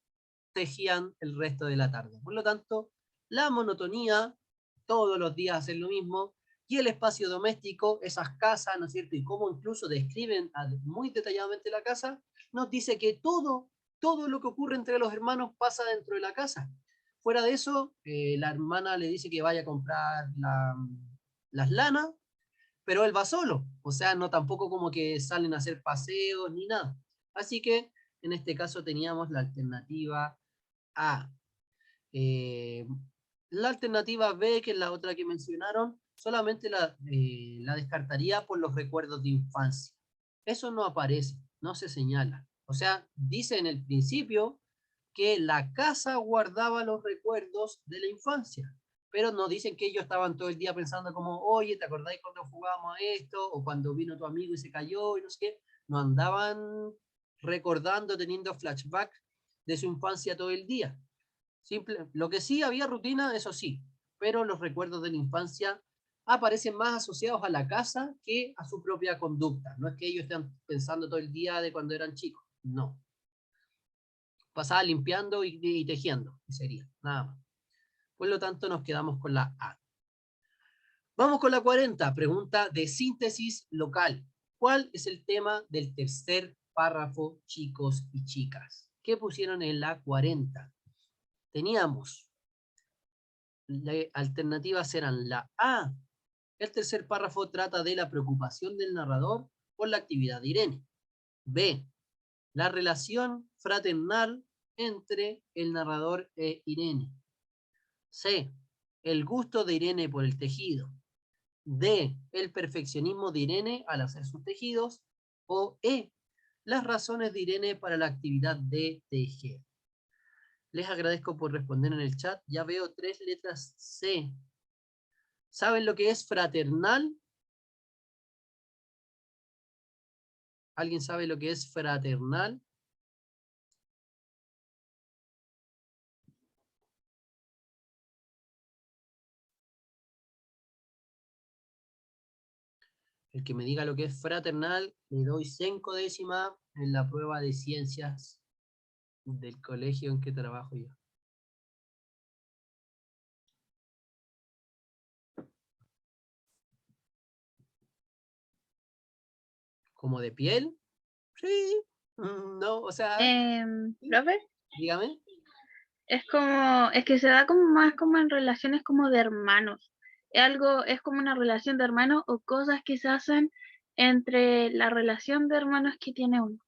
tejían el resto de la tarde. Por lo tanto, la monotonía, todos los días hacer lo mismo, y el espacio doméstico, esas casas, ¿no es cierto? Y cómo incluso describen muy detalladamente la casa, nos dice que todo lo que ocurre entre los hermanos pasa dentro de la casa. Fuera de eso, la hermana le dice que vaya a comprar las lanas, pero él va solo, o sea, no tampoco como que salen a hacer paseos ni nada. Así que en este caso teníamos la alternativa A. Eh, la alternativa B, que es la otra que mencionaron, solamente la descartaría por los recuerdos de infancia. Eso no aparece, no se señala. O sea, dice en el principio que la casa guardaba los recuerdos de la infancia, pero no dicen que ellos estaban todo el día pensando como, oye, ¿te acordáis cuando jugábamos a esto? O cuando vino tu amigo y se cayó y no sé qué. No andaban recordando, teniendo flashback de su infancia todo el día. Simple, lo que sí había rutina, eso sí, pero los recuerdos de la infancia aparecen más asociados a la casa que a su propia conducta. No es que ellos estén pensando todo el día de cuando eran chicos, no. Pasaba limpiando y tejiendo, y sería, nada más. Por lo tanto, nos quedamos con la A. Vamos con la 40, pregunta de síntesis local. ¿Cuál es el tema del tercer párrafo, chicos y chicas? ¿Qué pusieron en la 40? Teníamos, las alternativas eran la A. El tercer párrafo trata de la preocupación del narrador por la actividad de Irene. B. La relación fraternal entre el narrador e Irene. C. El gusto de Irene por el tejido. D. El perfeccionismo de Irene al hacer sus tejidos. O E. Las razones de Irene para la actividad de tejer. Les agradezco por responder en el chat. Ya veo 3 letras C. ¿Saben lo que es fraternal? ¿Alguien sabe lo que es fraternal? El que me diga lo que es fraternal, le doy 5 décimas en la prueba de ciencias del colegio en que trabajo yo. ¿Como de piel? Sí. No, o sea, Profe, dígame. es que se da como más como en relaciones como de hermanos. Es como una relación de hermanos o cosas que se hacen entre la relación de hermanos que tiene uno.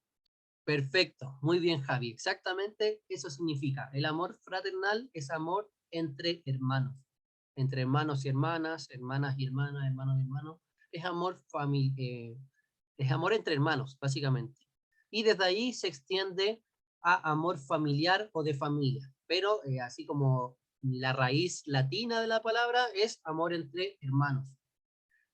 Perfecto, muy bien, Javi. Exactamente eso significa. El amor fraternal es amor entre hermanos y hermanas, hermanas y hermanas, hermanos y hermanos. Es amor es amor entre hermanos, básicamente. Y desde ahí se extiende a amor familiar o de familia. Pero así como la raíz latina de la palabra es amor entre hermanos.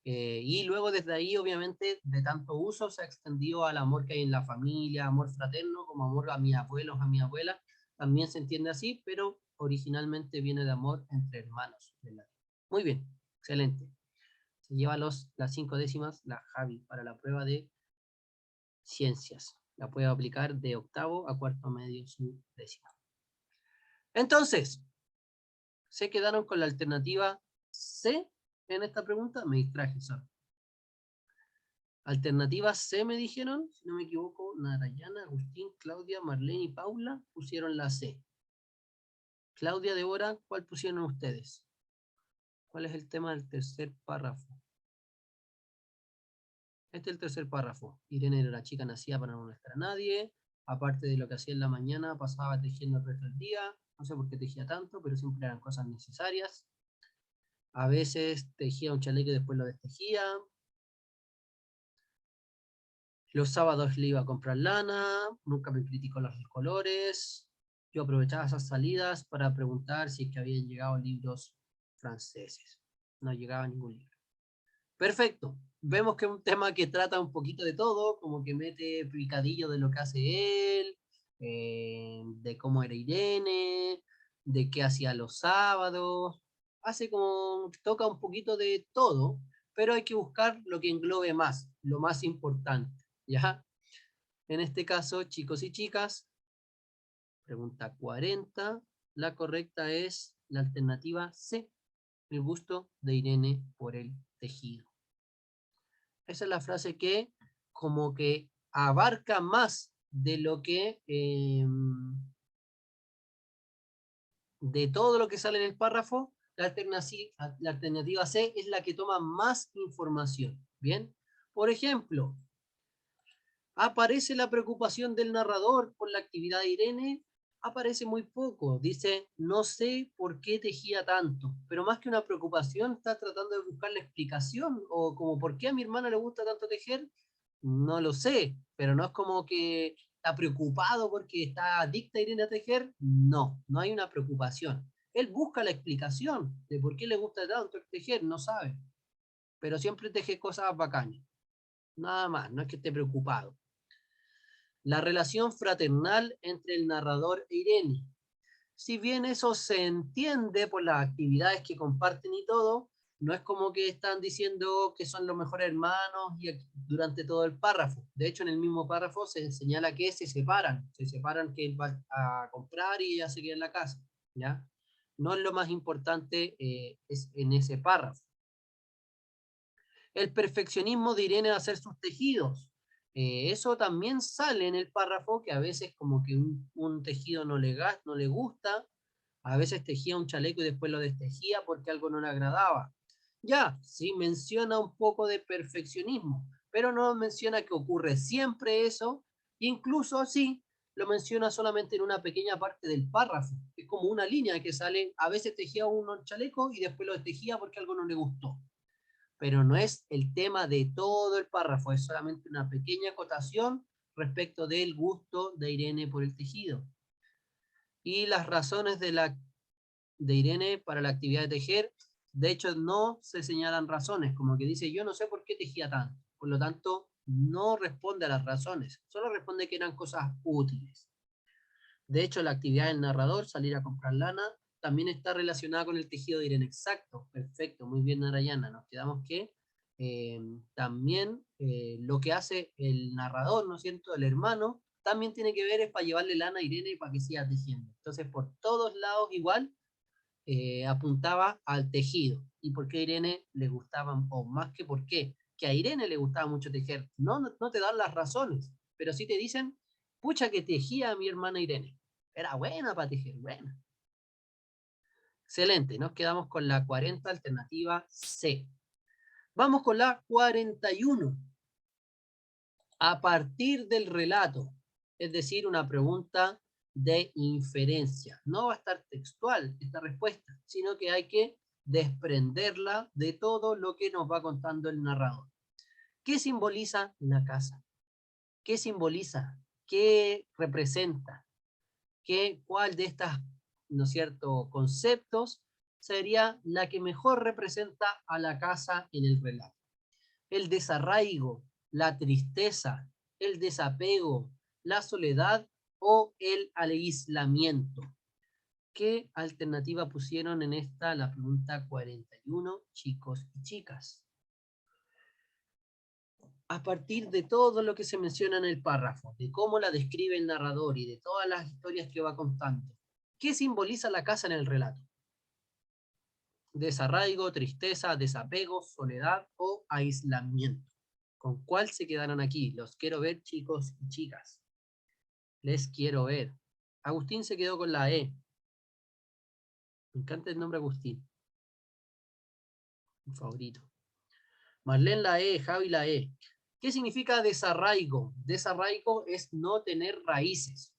Y luego desde ahí, obviamente, de tanto uso se ha extendido al amor que hay en la familia, amor fraterno, como amor a mis abuelos, a mi abuela, también se entiende así, pero originalmente viene de amor entre hermanos. Muy bien, excelente. Se lleva las 5 décimas la Javi para la prueba de ciencias. La puede aplicar de octavo a cuarto medio su décima. Entonces, se quedaron con la alternativa C en esta pregunta. Me distraje, solo. Alternativa C me dijeron, si no me equivoco, Narayana, Agustín, Claudia, Marlene y Paula pusieron la C. Claudia, Débora, ¿cuál pusieron ustedes? ¿Cuál es el tema del tercer párrafo? Este es el tercer párrafo. Irene era la chica nacida para no molestar a nadie. Aparte de lo que hacía en la mañana, pasaba tejiendo el resto del día. No sé por qué tejía tanto, pero siempre eran cosas necesarias. A veces tejía un chaleco y después lo destejía. Los sábados le iba a comprar lana, nunca me criticó los colores. Yo aprovechaba esas salidas para preguntar si es que habían llegado libros franceses. No llegaba ningún libro. Perfecto. Vemos que es un tema que trata un poquito de todo, como que mete picadillo de lo que hace él, de cómo era Irene, de qué hacía los sábados, hace como, toca un poquito de todo, pero hay que buscar lo que englobe más, lo más importante, ¿ya? En este caso, chicos y chicas, pregunta 40, la correcta es la alternativa C, el gusto de Irene por el tejido. Esa es la frase que como que abarca más de lo que, de todo lo que sale en el párrafo, la alternativa C es la que toma más información. Bien, por ejemplo, aparece la preocupación del narrador por la actividad de Irene, aparece muy poco. Dice, no sé por qué tejía tanto, pero más que una preocupación, está tratando de buscar la explicación, o como por qué a mi hermana le gusta tanto tejer, no lo sé, pero no es como que está preocupado porque está adicta Irene a tejer, no, no hay una preocupación. Él busca la explicación de por qué le gusta tanto tejer, no sabe, pero siempre teje cosas bacanas, nada más, no es que esté preocupado. La relación fraternal entre el narrador e Irene. Si bien eso se entiende por las actividades que comparten y todo, no es como que están diciendo que son los mejores hermanos y durante todo el párrafo. De hecho, en el mismo párrafo se señala que se separan que él va a comprar y ella se queda en la casa, ¿ya? No es lo más importante es en ese párrafo. El perfeccionismo de Irene de hacer sus tejidos. Eso también sale en el párrafo, que a veces como que un tejido no le gusta, a veces tejía un chaleco y después lo destejía porque algo no le agradaba. Ya, sí menciona un poco de perfeccionismo, pero no menciona que ocurre siempre eso, e incluso así lo menciona solamente en una pequeña parte del párrafo. Es como una línea que sale, a veces tejía un chaleco y después lo destejía porque algo no le gustó. Pero no es el tema de todo el párrafo, es solamente una pequeña acotación respecto del gusto de Irene por el tejido. Y las razones de Irene para la actividad de tejer, de hecho no se señalan razones, como que dice yo no sé por qué tejía tanto, por lo tanto no responde a las razones, solo responde que eran cosas útiles. De hecho, la actividad del narrador, salir a comprar lana, también está relacionada con el tejido de Irene. Exacto, perfecto, muy bien Narayana. Nos quedamos que también lo que hace el narrador, ¿no es cierto?, el hermano, también tiene que ver es para llevarle lana a Irene para que siga tejiendo. Entonces, por todos lados igual apuntaba al tejido. ¿Y por qué a Irene le gustaban, o más que por qué? Que a Irene le gustaba mucho tejer. No te dan las razones, pero sí te dicen, pucha que tejía a mi hermana Irene. Era buena para tejer, buena. Excelente, nos quedamos con la 40, alternativa C. Vamos con la 41. A partir del relato, es decir, una pregunta de inferencia. No va a estar textual esta respuesta, sino que hay que desprenderla de todo lo que nos va contando el narrador. ¿Qué simboliza la casa? ¿Qué simboliza? ¿Qué representa? ¿Cuál de estas, ¿no es cierto?, conceptos sería la que mejor representa a la casa en el relato? El desarraigo, la tristeza, el desapego, la soledad o el aislamiento. ¿Qué alternativa pusieron en esta, la pregunta 41, chicos y chicas? A partir de todo lo que se menciona en el párrafo, de cómo la describe el narrador y de todas las historias que va contando, ¿qué simboliza la casa en el relato? Desarraigo, tristeza, desapego, soledad o aislamiento. ¿Con cuál se quedaron aquí? Los quiero ver, chicos y chicas. Les quiero ver. Agustín se quedó con la E. Me encanta el nombre Agustín. Mi favorito. Marlene la E, Javi la E. ¿Qué significa desarraigo? Desarraigo es no tener raíces.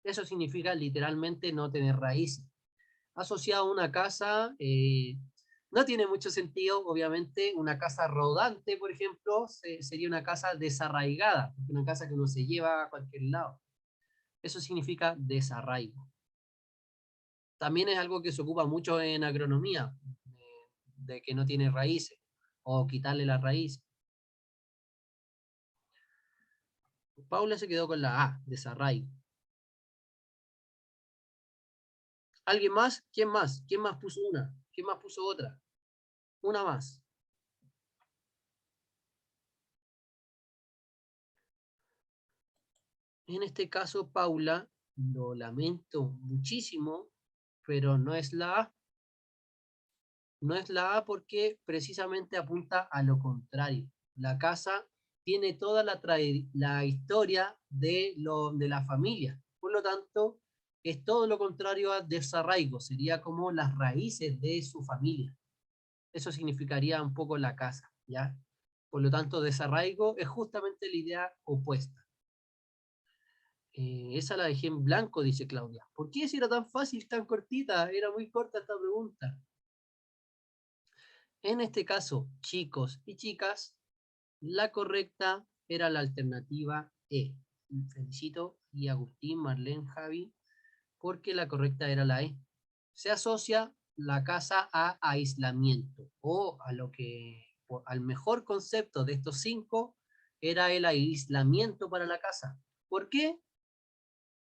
Eso significa literalmente no tener raíces. Asociado a una casa, no tiene mucho sentido, obviamente, una casa rodante, por ejemplo, sería una casa desarraigada, una casa que uno se lleva a cualquier lado. Eso significa desarraigo. También es algo que se ocupa mucho en agronomía, de que no tiene raíces, o quitarle las raíces. Paula se quedó con la A, desarraigo. ¿Alguien más? ¿Quién más? ¿Quién más puso una? ¿Quién más puso otra? Una más. En este caso, Paula, lo lamento muchísimo, pero no es la A. No es la A porque precisamente apunta a lo contrario. La casa tiene toda la historia de la familia. Por lo tanto, es todo lo contrario a desarraigo. Sería como las raíces de su familia. Eso significaría un poco la casa, ¿ya? Por lo tanto, desarraigo es justamente la idea opuesta. Esa la dejé en blanco, dice Claudia. ¿Por qué si era tan fácil, tan cortita? Era muy corta esta pregunta. En este caso, chicos y chicas, la correcta era la alternativa E. Felicito y Agustín, Marlene, Javi, porque la correcta era la E. Se asocia la casa a aislamiento o a lo que, al mejor concepto de estos 5 era el aislamiento para la casa. ¿Por qué?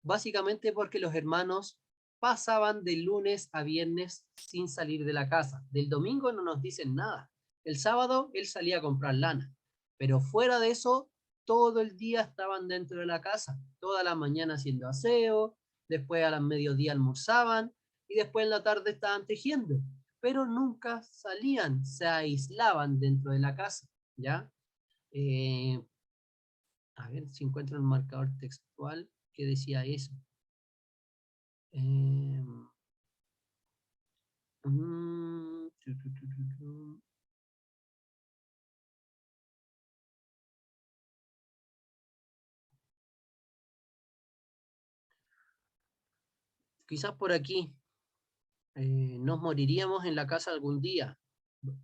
Básicamente porque los hermanos pasaban de lunes a viernes sin salir de la casa. Del domingo no nos dicen nada. El sábado él salía a comprar lana. Pero fuera de eso, todo el día estaban dentro de la casa. Toda la mañana haciendo aseo, después a las mediodía almorzaban y después en la tarde estaban tejiendo. Pero nunca salían, se aislaban dentro de la casa. ¿Ya? A ver si encuentro el marcador textual que decía eso. Eh, mm, tu, tu, tu, tu, tu. Quizás por aquí nos moriríamos en la casa algún día,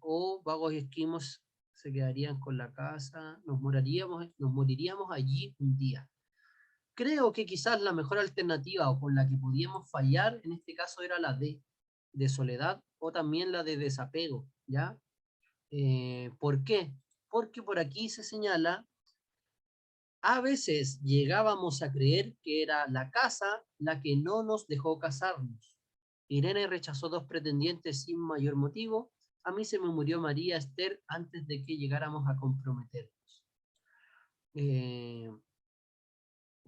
o vagos y esquimos se quedarían con la casa, nos moriríamos allí un día. Creo que quizás la mejor alternativa o con la que podíamos fallar en este caso era la D, de soledad, o también la de desapego, ¿ya? ¿Por qué? Porque por aquí se señala, a veces llegábamos a creer que era la casa la que no nos dejó casarnos. Irene rechazó 2 pretendientes sin mayor motivo. A mí se me murió María Esther antes de que llegáramos a comprometernos. Eh,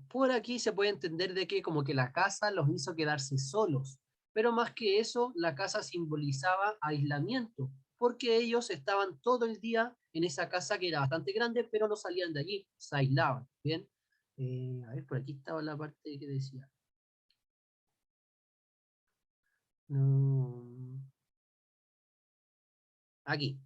por aquí se puede entender de que como que la casa los hizo quedarse solos, pero más que eso, la casa simbolizaba aislamiento, porque ellos estaban todo el día en esa casa que era bastante grande, pero no salían de allí, se aislaban, ¿bien? A ver, por aquí estaba la parte que decía. No. Aquí.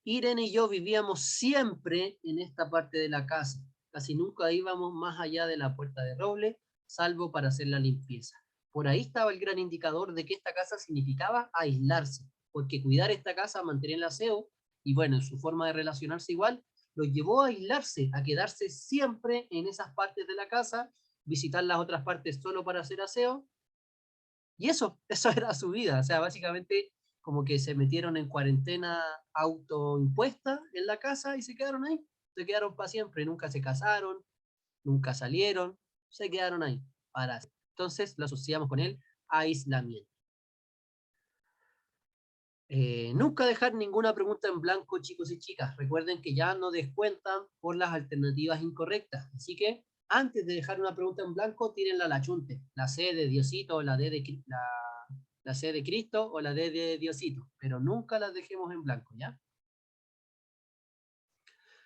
Irene y yo vivíamos siempre en esta parte de la casa. Casi nunca íbamos más allá de la puerta de roble, salvo para hacer la limpieza. Por ahí estaba el gran indicador de que esta casa significaba aislarse, porque cuidar esta casa, mantener el aseo, y bueno, en su forma de relacionarse igual, lo llevó a aislarse, a quedarse siempre en esas partes de la casa, visitar las otras partes solo para hacer aseo, y eso era su vida. O sea, básicamente como que se metieron en cuarentena autoimpuesta en la casa y se quedaron ahí. Se quedaron para siempre, nunca se casaron, nunca salieron, se quedaron ahí. Para... Entonces lo asociamos con el aislamiento. Nunca dejar ninguna pregunta en blanco, chicos y chicas. Recuerden que ya no descuentan por las alternativas incorrectas. Así que antes de dejar una pregunta en blanco, tírenla a la chunte. La C de Diosito, la D de la C de Cristo o la D de Diosito. Pero nunca las dejemos en blanco, ¿ya?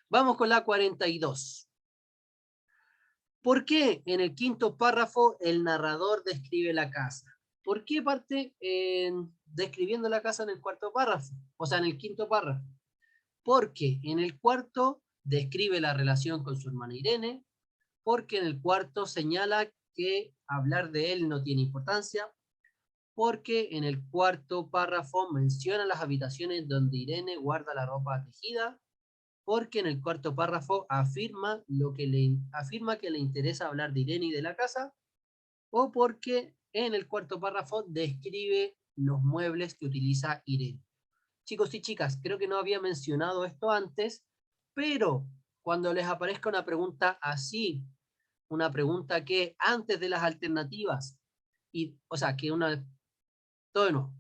Vamos con la 42. ¿Por qué en el quinto párrafo el narrador describe la casa? ¿Por qué parte describiendo la casa en el cuarto párrafo? O sea, en el quinto párrafo. Porque en el cuarto describe la relación con su hermana Irene, porque en el cuarto señala que hablar de él no tiene importancia, porque en el cuarto párrafo menciona las habitaciones donde Irene guarda la ropa tejida, porque en el cuarto párrafo afirma que le interesa hablar de Irene y de la casa, o porque en el cuarto párrafo describe los muebles que utiliza Irene. Chicos y chicas, creo que no había mencionado esto antes, pero cuando les aparezca una pregunta así, una pregunta que antes de las alternativas, o sea, que una Todo de nuevo.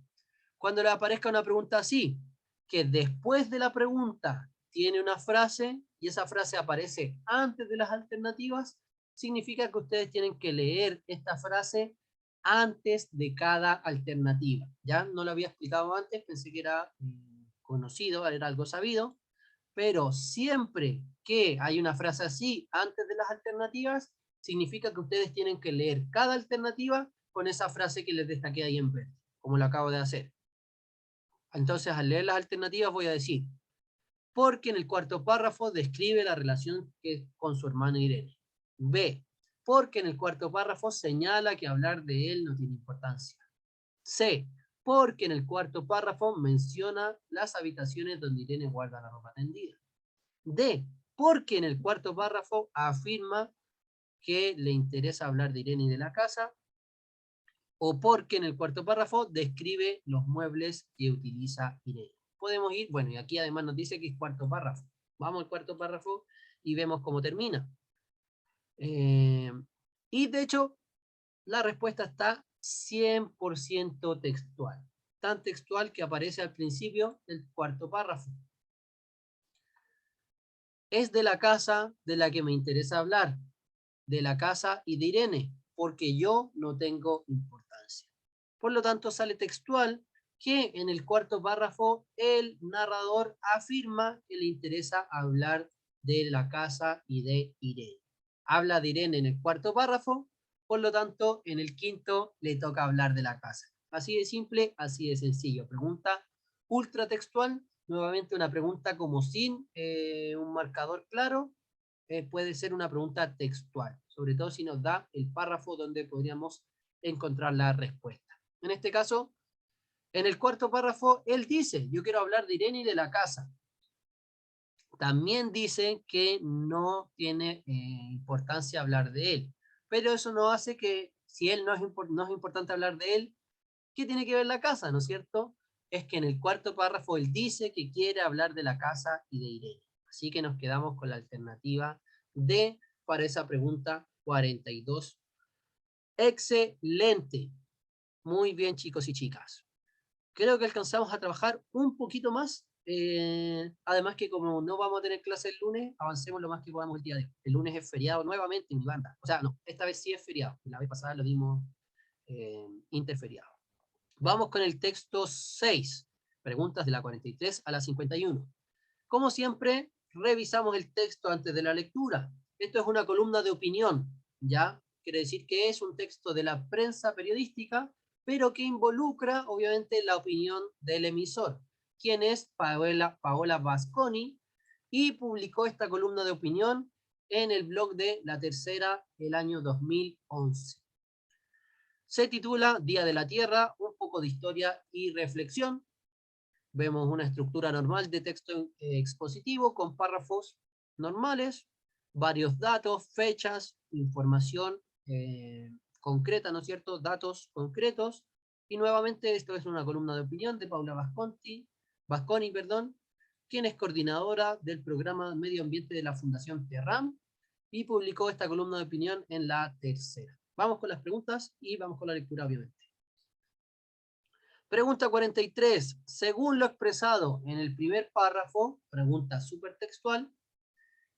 Cuando le aparezca una pregunta así, que después de la pregunta tiene una frase y esa frase aparece antes de las alternativas, significa que ustedes tienen que leer esta frase antes de cada alternativa. Ya no lo había explicado antes, pensé que era conocido, era algo sabido, pero siempre que hay una frase así antes de las alternativas, significa que ustedes tienen que leer cada alternativa con esa frase que les destaqué ahí en verde, como lo acabo de hacer. Entonces, al leer las alternativas voy a decir, porque en el cuarto párrafo describe la relación que con su hermana Irene. B, porque en el cuarto párrafo señala que hablar de él no tiene importancia. C, porque en el cuarto párrafo menciona las habitaciones donde Irene guarda la ropa tendida. D, porque en el cuarto párrafo afirma que le interesa hablar de Irene y de la casa, o porque en el cuarto párrafo describe los muebles que utiliza Irene. Podemos ir, bueno, y aquí además nos dice que es cuarto párrafo. Vamos al cuarto párrafo y vemos cómo termina. Y de hecho, la respuesta está 100% textual. Tan textual que aparece al principio del cuarto párrafo. Es de la casa de la que me interesa hablar, de la casa y de Irene, porque yo no tengo importancia. Por lo tanto, sale textual que en el cuarto párrafo el narrador afirma que le interesa hablar de la casa y de Irene. Habla de Irene en el cuarto párrafo, por lo tanto, en el quinto le toca hablar de la casa. Así de simple, así de sencillo. Pregunta ultra textual, nuevamente una pregunta como sin un marcador claro, puede ser una pregunta textual, sobre todo si nos da el párrafo donde podríamos encontrar la respuesta. En este caso, en el cuarto párrafo, él dice, yo quiero hablar de Irene y de la casa. También dice que no tiene importancia hablar de él, pero eso no hace que, si él no es importante hablar de él, ¿qué tiene que ver la casa, no es cierto? Es que en el cuarto párrafo él dice que quiere hablar de la casa y de Irene. Así que nos quedamos con la alternativa D para esa pregunta 42. Excelente. Muy bien, chicos y chicas. Creo que alcanzamos a trabajar un poquito más. Además que como no vamos a tener clase el lunes, avancemos lo más que podamos el día de hoy. El lunes es feriado nuevamente en Uganda. O sea, no, esta vez sí es feriado. La vez pasada lo dimos interferiado. Vamos con el texto 6. Preguntas de la 43 a la 51. Como siempre, revisamos el texto antes de la lectura. Esto es una columna de opinión, ¿ya? Quiere decir que es un texto de la prensa periodística, pero que involucra, obviamente, la opinión del emisor, quien es Paola Basconi, y publicó esta columna de opinión en el blog de La Tercera el año 2011. Se titula Día de la Tierra, un poco de historia y reflexión. Vemos una estructura normal de texto expositivo con párrafos normales, varios datos, fechas, información concreta, ¿no es cierto? Datos concretos. Y nuevamente esto es una columna de opinión de Paula Basconi, quien es coordinadora del programa Medio Ambiente de la Fundación Terram y publicó esta columna de opinión en La Tercera. Vamos con las preguntas y vamos con la lectura, obviamente. Pregunta 43. Según lo expresado en el primer párrafo, pregunta supertextual,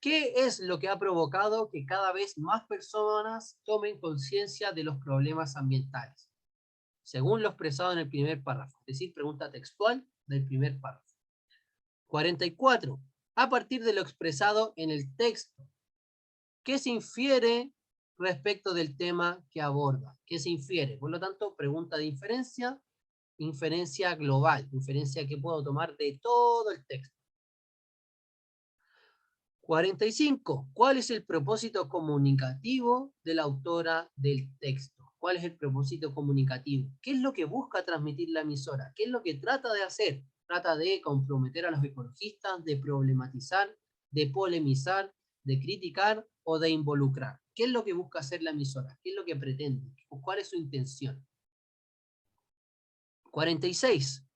¿qué es lo que ha provocado que cada vez más personas tomen conciencia de los problemas ambientales? Según lo expresado en el primer párrafo, es decir, pregunta textual del primer párrafo. 44. A partir de lo expresado en el texto, ¿qué se infiere respecto del tema que aborda? ¿Qué se infiere? Por lo tanto, pregunta de inferencia global, inferencia que puedo tomar de todo el texto. 45. ¿Cuál es el propósito comunicativo de la autora del texto? ¿Cuál es el propósito comunicativo? ¿Qué es lo que busca transmitir la emisora? ¿Qué es lo que trata de hacer? Trata de comprometer a los ecologistas, de problematizar, de polemizar, de criticar o de involucrar. ¿Qué es lo que busca hacer la emisora? ¿Qué es lo que pretende? ¿Cuál es su intención? 46.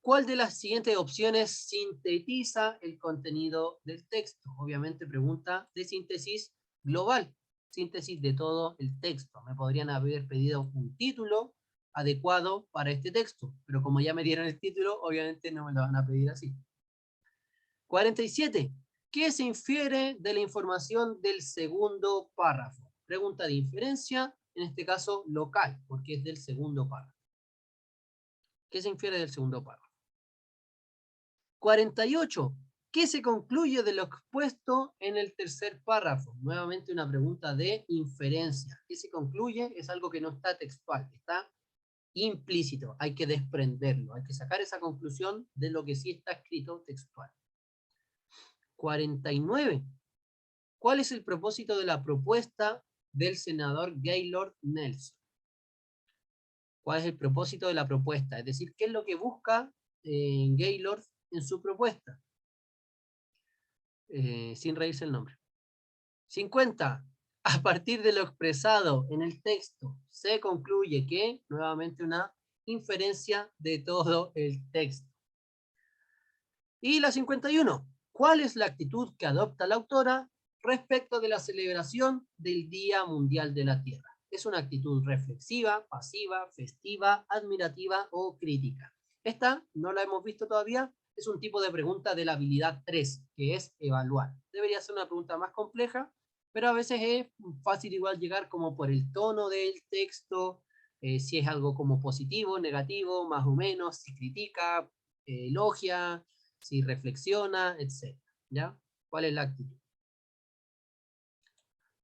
¿Cuál de las siguientes opciones sintetiza el contenido del texto? Obviamente pregunta de síntesis global, síntesis de todo el texto. Me podrían haber pedido un título, adecuado para este texto, pero como ya me dieron el título, obviamente no me lo van a pedir así. 47. ¿Qué se infiere de la información del segundo párrafo? Pregunta de inferencia, en este caso local, porque es del segundo párrafo. ¿Qué se infiere del segundo párrafo? 48. ¿Qué se concluye de lo expuesto en el tercer párrafo? Nuevamente una pregunta de inferencia. ¿Qué se concluye? Es algo que no está textual, está implícito. Hay que desprenderlo, hay que sacar esa conclusión de lo que sí está escrito textual. 49. ¿Cuál es el propósito de la propuesta del senador Gaylord Nelson? ¿Cuál es el propósito de la propuesta? Es decir, ¿qué es lo que busca Gaylord en su propuesta? Sin reírse el nombre. 50. A partir de lo expresado en el texto, se concluye que, nuevamente una inferencia de todo el texto. Y la 51. ¿Cuál es la actitud que adopta la autora respecto de la celebración del Día Mundial de la Tierra? ¿Es una actitud reflexiva, pasiva, festiva, admirativa o crítica? Esta no la hemos visto todavía. Es un tipo de pregunta de la habilidad 3, que es evaluar. Debería ser una pregunta más compleja, pero a veces es fácil igual llegar como por el tono del texto, si es algo como positivo, negativo, más o menos, si critica, elogia, si reflexiona, etc. ¿Ya? ¿Cuál es la actitud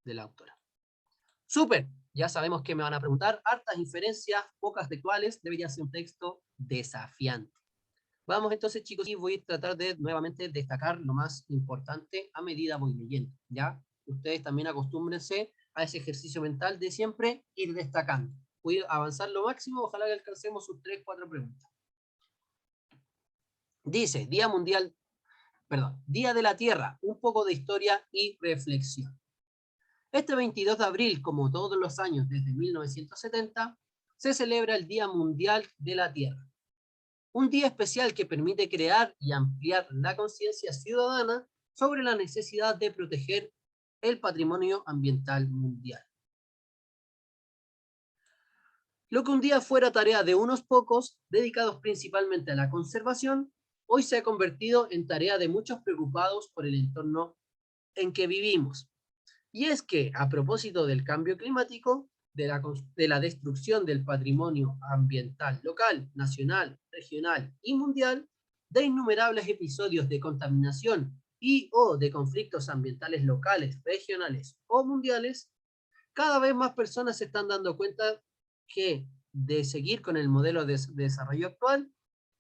de la autora? ¡Súper! Ya sabemos que me van a preguntar. Hartas inferencias, pocas textuales. Debería ser un texto desafiante. Vamos entonces, chicos, y voy a tratar de nuevamente destacar lo más importante a medida voy leyendo. ¿Ya? Ustedes también acostúmbrense a ese ejercicio mental de siempre ir destacando. Voy a avanzar lo máximo. Ojalá que alcancemos sus 3, 4 preguntas. Dice, Día de la Tierra, un poco de historia y reflexión. Este 22 de abril, como todos los años desde 1970, se celebra el Día Mundial de la Tierra. Un día especial que permite crear y ampliar la conciencia ciudadana sobre la necesidad de proteger el patrimonio ambiental mundial. Lo que un día fuera tarea de unos pocos, dedicados principalmente a la conservación, hoy se ha convertido en tarea de muchos preocupados por el entorno en que vivimos. Y es que, a propósito del cambio climático, de la destrucción del patrimonio ambiental local, nacional, regional y mundial, de innumerables episodios de contaminación y o de conflictos ambientales locales, regionales o mundiales, cada vez más personas se están dando cuenta que de seguir con el modelo de desarrollo actual,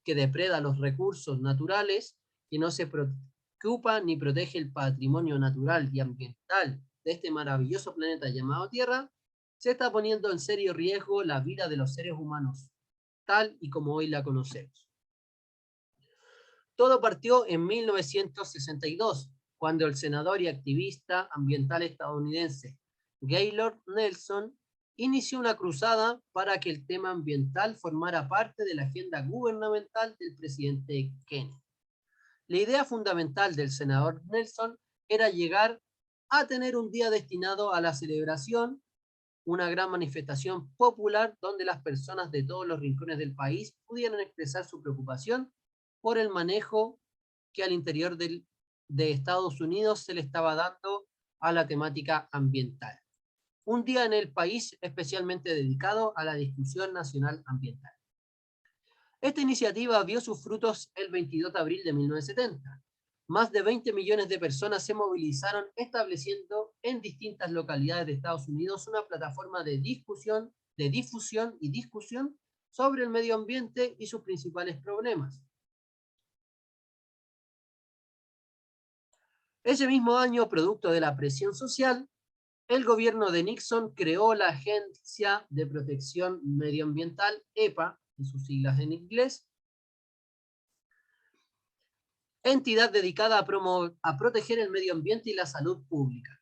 que depreda los recursos naturales, que no se preocupa ni protege el patrimonio natural y ambiental de este maravilloso planeta llamado Tierra, se está poniendo en serio riesgo la vida de los seres humanos, tal y como hoy la conocemos. Todo partió en 1962, cuando el senador y activista ambiental estadounidense Gaylord Nelson inició una cruzada para que el tema ambiental formara parte de la agenda gubernamental del presidente Kennedy. La idea fundamental del senador Nelson era llegar a tener un día destinado a la celebración, una gran manifestación popular donde las personas de todos los rincones del país pudieran expresar su preocupación por el manejo que al interior de Estados Unidos se le estaba dando a la temática ambiental. Un día en el país especialmente dedicado a la discusión nacional ambiental. Esta iniciativa vio sus frutos el 22 de abril de 1970. Más de 20 millones de personas se movilizaron estableciendo en distintas localidades de Estados Unidos una plataforma de difusión y discusión sobre el medio ambiente y sus principales problemas. Ese mismo año, producto de la presión social, el gobierno de Nixon creó la Agencia de Protección Medioambiental, EPA, en sus siglas en inglés, entidad dedicada a proteger el medio ambiente y la salud pública.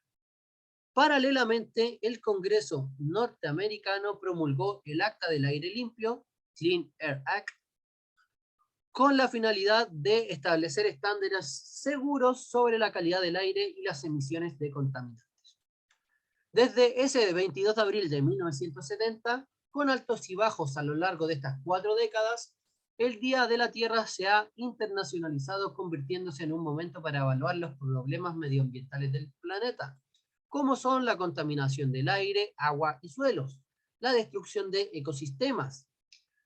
Paralelamente, el Congreso norteamericano promulgó el Acta del Aire Limpio, Clean Air Act, con la finalidad de establecer estándares seguros sobre la calidad del aire y las emisiones de contaminantes. Desde ese 22 de abril de 1970, con altos y bajos a lo largo de estas 4 décadas, el Día de la Tierra se ha internacionalizado, convirtiéndose en un momento para evaluar los problemas medioambientales del planeta, como son la contaminación del aire, agua y suelos, la destrucción de ecosistemas,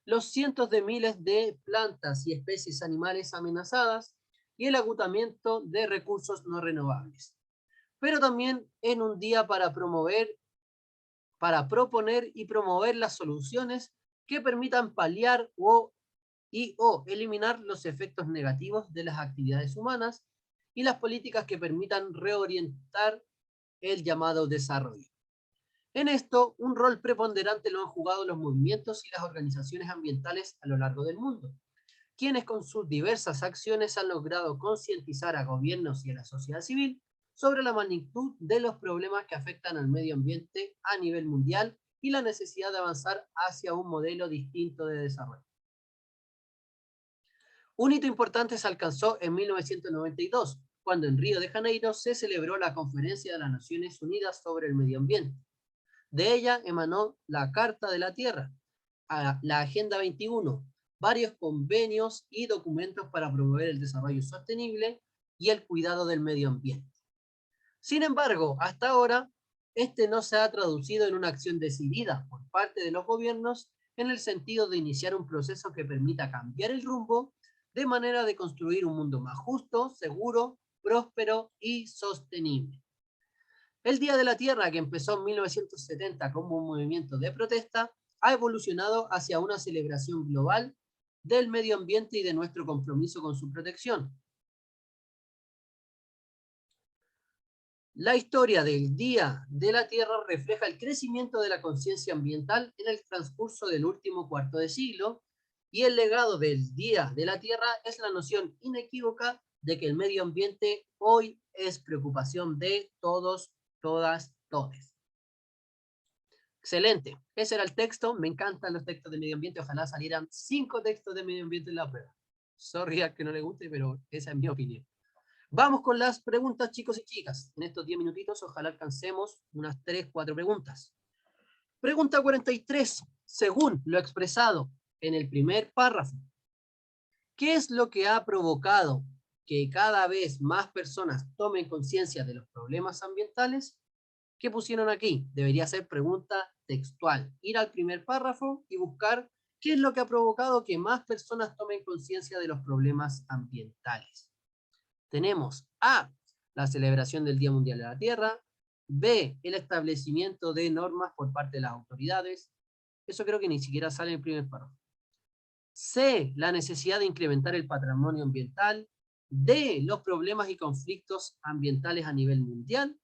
los cientos de miles de plantas y especies animales amenazadas y el agotamiento de recursos no renovables. Pero también en un día para proponer y promover las soluciones que permitan paliar o eliminar los efectos negativos de las actividades humanas y las políticas que permitan reorientar el llamado desarrollo. En esto, un rol preponderante lo han jugado los movimientos y las organizaciones ambientales a lo largo del mundo, quienes con sus diversas acciones han logrado concientizar a gobiernos y a la sociedad civil sobre la magnitud de los problemas que afectan al medio ambiente a nivel mundial y la necesidad de avanzar hacia un modelo distinto de desarrollo. Un hito importante se alcanzó en 1992, cuando en Río de Janeiro se celebró la Conferencia de las Naciones Unidas sobre el Medio Ambiente. De ella emanó la Carta de la Tierra, la Agenda 21, varios convenios y documentos para promover el desarrollo sostenible y el cuidado del medio ambiente. Sin embargo, hasta ahora, este no se ha traducido en una acción decidida por parte de los gobiernos en el sentido de iniciar un proceso que permita cambiar el rumbo de manera de construir un mundo más justo, seguro, próspero y sostenible. El Día de la Tierra, que empezó en 1970 como un movimiento de protesta, ha evolucionado hacia una celebración global del medio ambiente y de nuestro compromiso con su protección. La historia del Día de la Tierra refleja el crecimiento de la conciencia ambiental en el transcurso del último cuarto de siglo, y el legado del Día de la Tierra es la noción inequívoca de que el medio ambiente hoy es preocupación de todos, todas, todes. Excelente. Ese era el texto. Me encantan los textos de medio ambiente. Ojalá salieran 5 textos de medio ambiente en la prueba. Sorry a que no le guste, pero esa es mi opinión. Vamos con las preguntas, chicos y chicas. En estos 10 minutitos, ojalá alcancemos unas 3, 4 preguntas. Pregunta 43. Según lo expresado en el primer párrafo, ¿qué es lo que ha provocado que cada vez más personas tomen conciencia de los problemas ambientales? ¿Qué pusieron aquí? Debería ser pregunta textual. Ir al primer párrafo y buscar qué es lo que ha provocado que más personas tomen conciencia de los problemas ambientales. Tenemos A, la celebración del Día Mundial de la Tierra; B, el establecimiento de normas por parte de las autoridades. Eso creo que ni siquiera sale en el primer párrafo. C, la necesidad de incrementar el patrimonio ambiental. D, los problemas y conflictos ambientales a nivel mundial.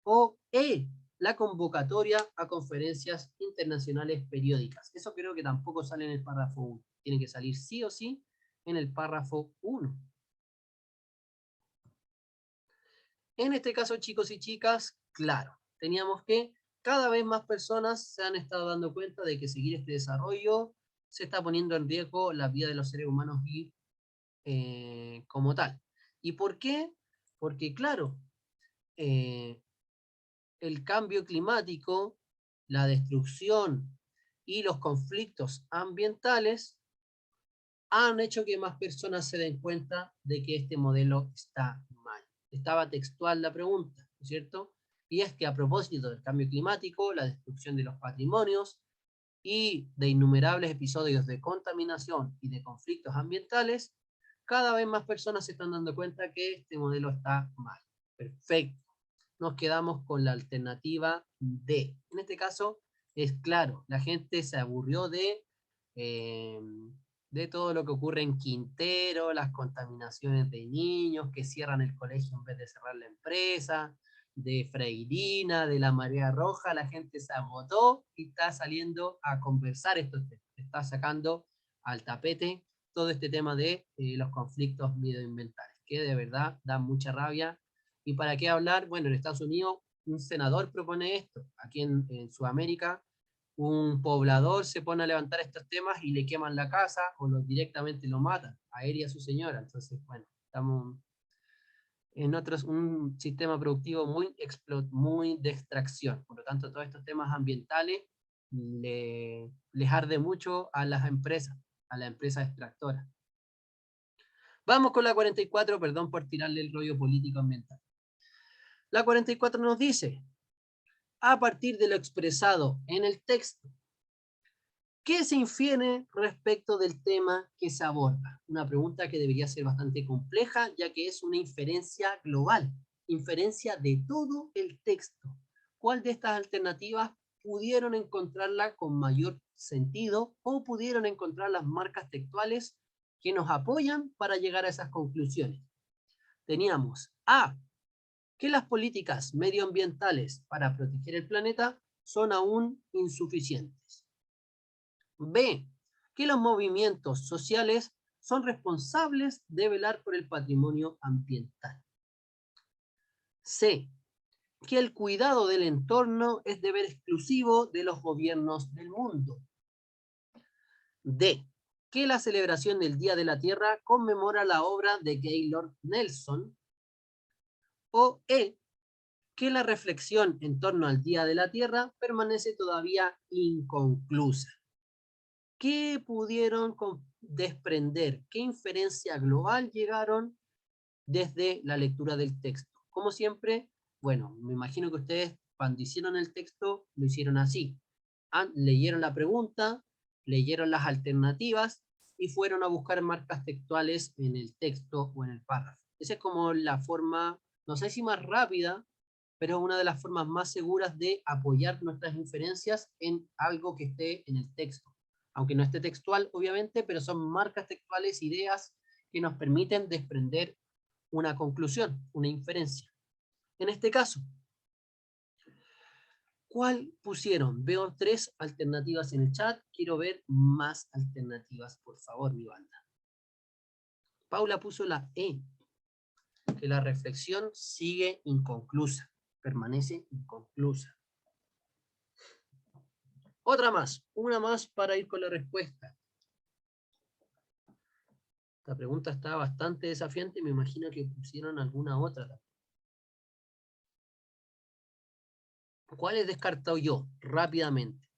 O E, la convocatoria a conferencias internacionales periódicas. Eso creo que tampoco sale en el párrafo 1. Tiene que salir sí o sí en el párrafo 1. En este caso, chicos y chicas, claro, teníamos que cada vez más personas se han estado dando cuenta de que seguir este desarrollo se está poniendo en riesgo la vida de los seres humanos y como tal. ¿Y por qué? Porque, claro, el cambio climático, la destrucción y los conflictos ambientales han hecho que más personas se den cuenta de que este modelo está mal. Estaba textual la pregunta, ¿no es cierto? Y es que a propósito del cambio climático, la destrucción de los patrimonios y de innumerables episodios de contaminación y de conflictos ambientales, cada vez más personas se están dando cuenta que este modelo está mal. Perfecto. Nos quedamos con la alternativa D. En este caso, es claro, la gente se aburrió de todo lo que ocurre en Quintero, las contaminaciones de niños que cierran el colegio en vez de cerrar la empresa, de Freirina, de la Marea Roja. La gente se agotó y está saliendo a conversar estos temas. Está sacando al tapete todo este tema de los conflictos medioambientales, que de verdad da mucha rabia. ¿Y para qué hablar? Bueno, en Estados Unidos un senador propone esto. Aquí en Sudamérica un poblador se pone a levantar estos temas y le queman la casa o directamente lo matan, a él y a su señora. Entonces, bueno, estamos en un sistema productivo muy de extracción. Por lo tanto, todos estos temas ambientales les arde mucho a las empresas extractoras. Vamos con la 44, perdón por tirarle el rollo político ambiental. La 44 nos dice, a partir de lo expresado en el texto, ¿qué se infiere respecto del tema que se aborda? Una pregunta que debería ser bastante compleja, ya que es una inferencia global, inferencia de todo el texto. ¿Cuál de estas alternativas pudieron encontrarla con mayor sentido o pudieron encontrar las marcas textuales que nos apoyan para llegar a esas conclusiones? Teníamos A, que las políticas medioambientales para proteger el planeta son aún insuficientes. B, que los movimientos sociales son responsables de velar por el patrimonio ambiental. C, que el cuidado del entorno es deber exclusivo de los gobiernos del mundo. D, que la celebración del Día de la Tierra conmemora la obra de Gaylord Nelson. O E, que la reflexión en torno al Día de la Tierra permanece todavía inconclusa. ¿Qué pudieron desprender? ¿Qué inferencia global llegaron desde la lectura del texto? Como siempre, bueno, me imagino que ustedes cuando hicieron el texto lo hicieron así. Leyeron la pregunta, leyeron las alternativas y fueron a buscar marcas textuales en el texto o en el párrafo. Esa es como la forma, no sé si más rápida, pero es una de las formas más seguras de apoyar nuestras inferencias en algo que esté en el texto. Aunque no esté textual, obviamente, pero son marcas textuales, ideas que nos permiten desprender una conclusión, una inferencia. En este caso, ¿cuál pusieron? Veo 3 alternativas en el chat. Quiero ver más alternativas, por favor, mi banda. Paula puso la E, que la reflexión sigue inconclusa, permanece inconclusa. Otra más, una más para ir con la respuesta. Esta pregunta está bastante desafiante y me imagino que pusieron alguna otra. ¿Cuál he descartado yo? Rápidamente.